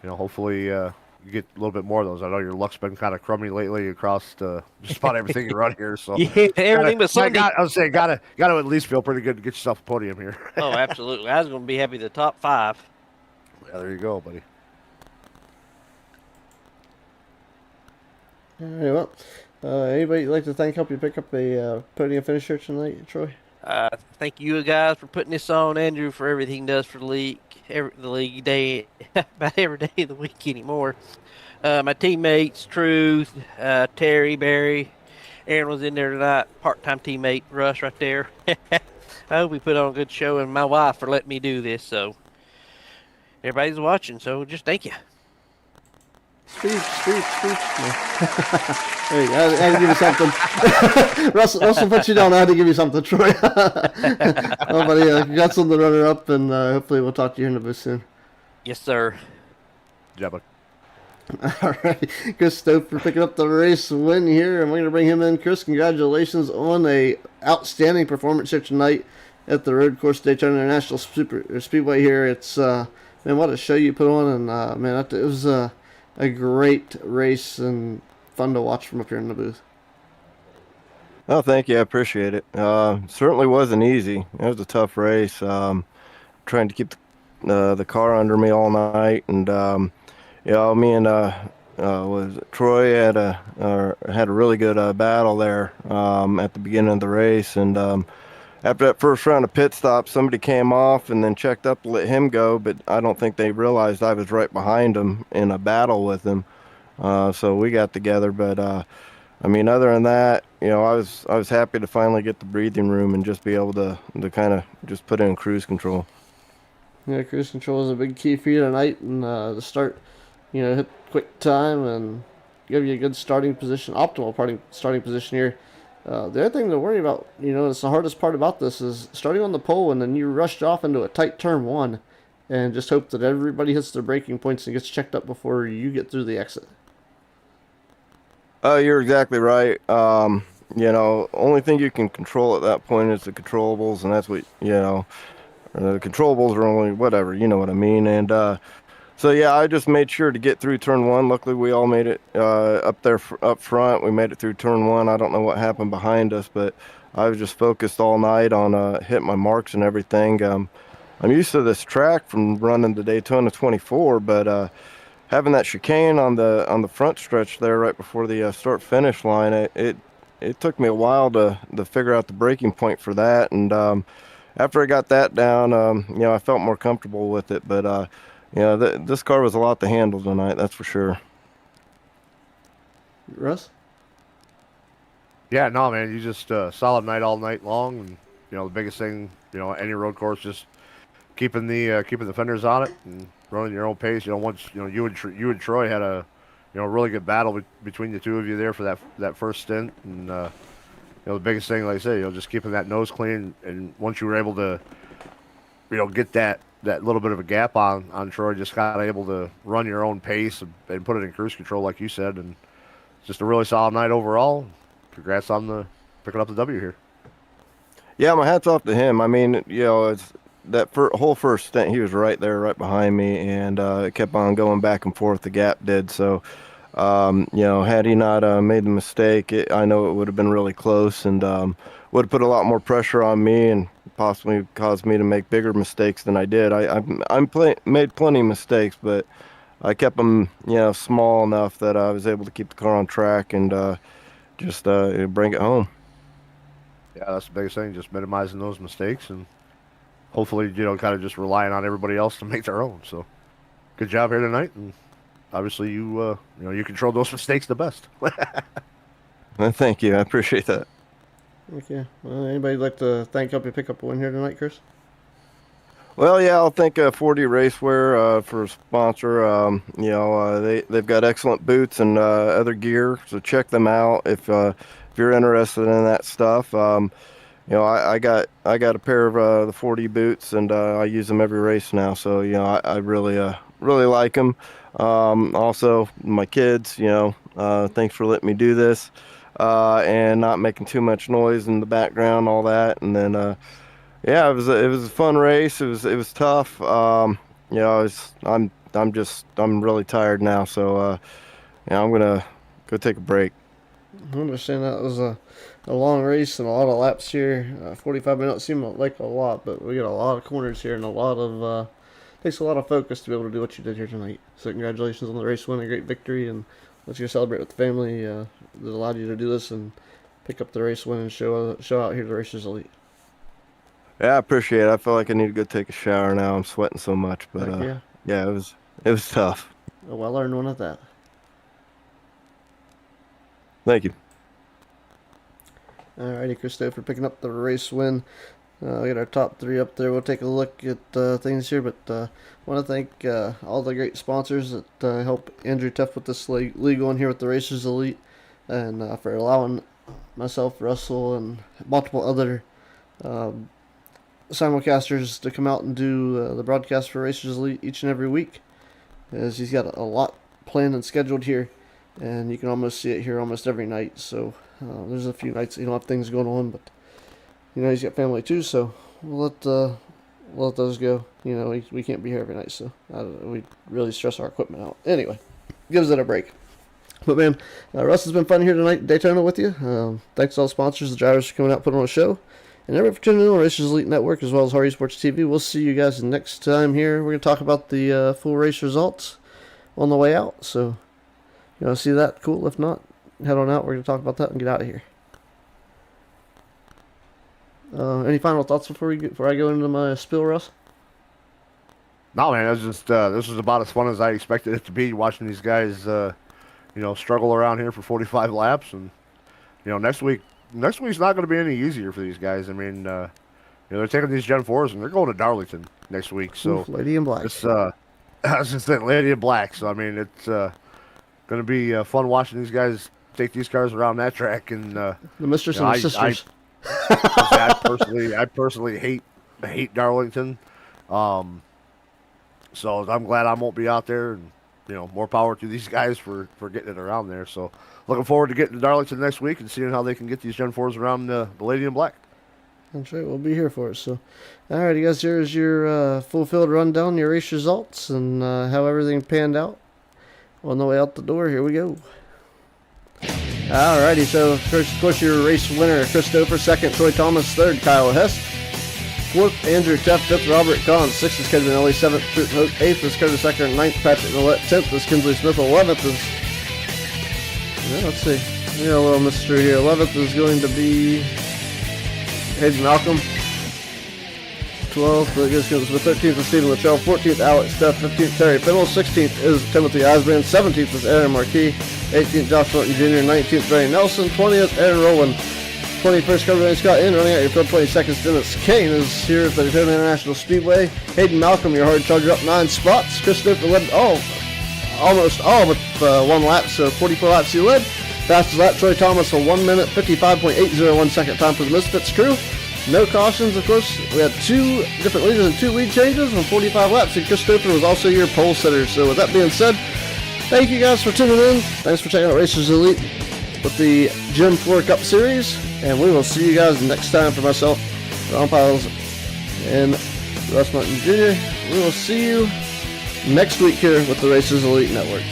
and hopefully you get a little bit more of those. I know your luck's been kind of crummy lately across just about everything you run here. So yeah, everything but Sunday. I was saying, gotta at least feel pretty good to get yourself a podium here. Oh, absolutely. I was going to be happy with the top 5. Yeah, there you go, buddy. All right, well, anybody you'd like to thank help you pick up a podium finish here tonight, Troy? Thank you guys for putting this on, Andrew, for everything he does for the league. The league day, about every day of the week anymore. My teammates, Truth, Terry, Barry, Aaron was in there tonight. Part-time teammate, Rush, right there. I hope we put on a good show, and my wife for letting me do this. So everybody's watching, so just thank you. Speech. Hey, I had to give you something. Russell put you down. I had to give you something, Troy. Well, buddy, congrats on the runner-up, and hopefully we'll talk to you in the booth soon. Yes, sir. Yeah, but All right, Chris Stope for picking up the race win here, and we're going to bring him in. Chris, congratulations on a outstanding performance here tonight at the Road Course Daytona International Speedway here. It's man, what a show you put on, and man, it was a great race and fun to watch from up here in the booth. Oh, thank you. I appreciate it. Certainly wasn't easy. It was a tough race. Trying to keep the car under me all night, and me and was Troy had a really good battle there at the beginning of the race, and after that first round of pit stops, somebody came off and then checked up to let him go, but I don't think they realized I was right behind him in a battle with him. So we got together, but I mean, other than that, I was happy to finally get the breathing room and just be able to kind of just put in cruise control. Yeah, cruise control is a big key for you tonight, and to start, hit quick time and give you a good starting position, optimal starting position here. The other thing to worry about, it's the hardest part about this is starting on the pole and then you rushed off into a tight turn one, and just hope that everybody hits their braking points and gets checked up before you get through the exit. You're exactly right. Only thing you can control at that point is the controllables, and that's what, the controllables are only whatever, you know what I mean? And so, yeah, I just made sure to get through turn one. Luckily, we all made it up there up front. We made it through turn one. I don't know what happened behind us, but I was just focused all night on hitting my marks and everything. I'm used to this track from running the Daytona 24, but having that chicane on the front stretch there right before the start finish line, it took me a while to figure out the braking point for that, and after I got that down, I felt more comfortable with it. But this car was a lot to handle tonight, that's for sure. Russ? yeah, no, man, you just solid night all night long, and the biggest thing, any road course, just keeping the fenders on it and running your own pace. Once you and Troy had a really good battle between the two of you there for that first stint, and the biggest thing, like I say, just keeping that nose clean. And once you were able to get that little bit of a gap on Troy, just got able to run your own pace and put it in cruise control, like you said, and just a really solid night overall. Congrats on picking up the W here. Yeah, my hat's off to him. I mean, it's that whole first stint, he was right there, right behind me, and it kept on going back and forth. The gap did. So, had he not made the mistake, I know it would have been really close, and would have put a lot more pressure on me and possibly caused me to make bigger mistakes than I did. Made plenty of mistakes, but I kept them, small enough that I was able to keep the car on track and just bring it home. Yeah, that's the biggest thing, just minimizing those mistakes and hopefully, kind of just relying on everybody else to make their own. So, good job here tonight, and obviously you controlled those mistakes the best. Thank you, I appreciate that. Okay. Well, anybody like to help you pick up a win here tonight, Chris? Well, yeah, I'll thank 40 Racewear for a sponsor. They've got excellent boots and other gear, so check them out if you're interested in that stuff. I got a pair of the 40 boots, and I use them every race now. So I really like them. Also, my kids, thanks for letting me do this, and not making too much noise in the background, all that. And then it was a fun race. It was tough. I'm really tired now, so I'm gonna go take a break. I understand that was a long race and a lot of laps here. 45 minutes seemed like a lot, but we got a lot of corners here and a lot of takes a lot of focus to be able to do what you did here tonight. So congratulations on the race win, a great victory, and let's go celebrate with the family that allowed you to do this and pick up the race win and show out here the Racers Elite. Yeah, I appreciate it. I feel like I need to go take a shower now. I'm sweating so much, but yeah, it was tough. A well-earned one at that. Thank you. Alrighty, Christo, for picking up the race win. We got our top three up there. We'll take a look at things here, but I want to thank all the great sponsors that help Andrew Tuff with this league on here with the Racers Elite. and for allowing myself, Russell, and multiple other simulcasters to come out and do the broadcast for Racers Elite each and every week, as he's got a lot planned and scheduled here, and you can almost see it here almost every night. So there's a few nights that you don't have things going on, but he's got family too, so we'll let those go. We can't be here every night, so we really stress our equipment out. Anyway, gives it a break. But man, Russ, has been fun here tonight in Daytona with you. Thanks to all the sponsors, the drivers for coming out, putting on a show. And everybody for tuning in on Racers Elite Network as well as Hardy Sports TV. We'll see you guys next time here. We're going to talk about the full race results on the way out. So, you want to see that? Cool. If not, head on out. We're going to talk about that and get out of here. Any final thoughts before I go into my spill, Russ? No, man. This was about as fun as I expected it to be, watching these guys, struggle around here for 45 laps. And, next week's not going to be any easier for these guys. I mean, they're taking these Gen 4s and they're going to Darlington next week. So Lady in Black. It's, I was just saying, Lady in Black. So I mean, it's going to be fun watching these guys take these cars around that track. And the mistress and the sisters. I personally hate Darlington. So I'm glad I won't be out there, and more power to these guys for getting it around there. So looking forward to getting to Darlington next week and seeing how they can get these Gen 4s around the Lady in Black. That's right. We'll be here for it. So, all right, you guys, here's your fulfilled rundown, your race results, and how everything panned out on the way out the door. Here we go. All righty. So, first, of course, your race winner, Christopher. Second, Troy Thomas. Third, Kyle Hess. Fourth, Andrew Teff. Fifth, Robert Kahn. Sixth is Kevin Minelli. Seventh, Truth Hope. Eighth is Curtis Ecker. Ninth, Patrick Millette. 10th is Kinsley Smith. 11th is... let's see. We got a little mystery here. 11th is going to be Hayden Malcolm. 12th, with 13th is Stephen Luttrell. 14th, Alex Steff. 15th, Terry Fiddle. 16th is Timothy Osborne. 17th is Aaron Marquis. 18th, Josh Norton Jr. 19th, Barry Nelson. 20th, Aaron Rowland. 21st, Corbin Scott in. Running out your field, 22nd, Dennis Kane is here at the Daytona International Speedway. Hayden Malcolm, your hard charger, up 9 spots. Christopher led almost all but 1 lap, so 44 laps he led. Fastest lap, Troy Thomas, a 1 minute 55.801 second time for the Misfits crew. No cautions, of course. We had 2 different leaders and 2 lead changes on 45 laps, and Christopher was also your pole sitter. So with that being said, thank you guys for tuning in. Thanks for checking out Racers Elite with the Gen 4 Cup Series, and we will see you guys next time. For myself, Ron Piles, and Russ Martin Jr., we will see you next week here with the Racers Elite Network.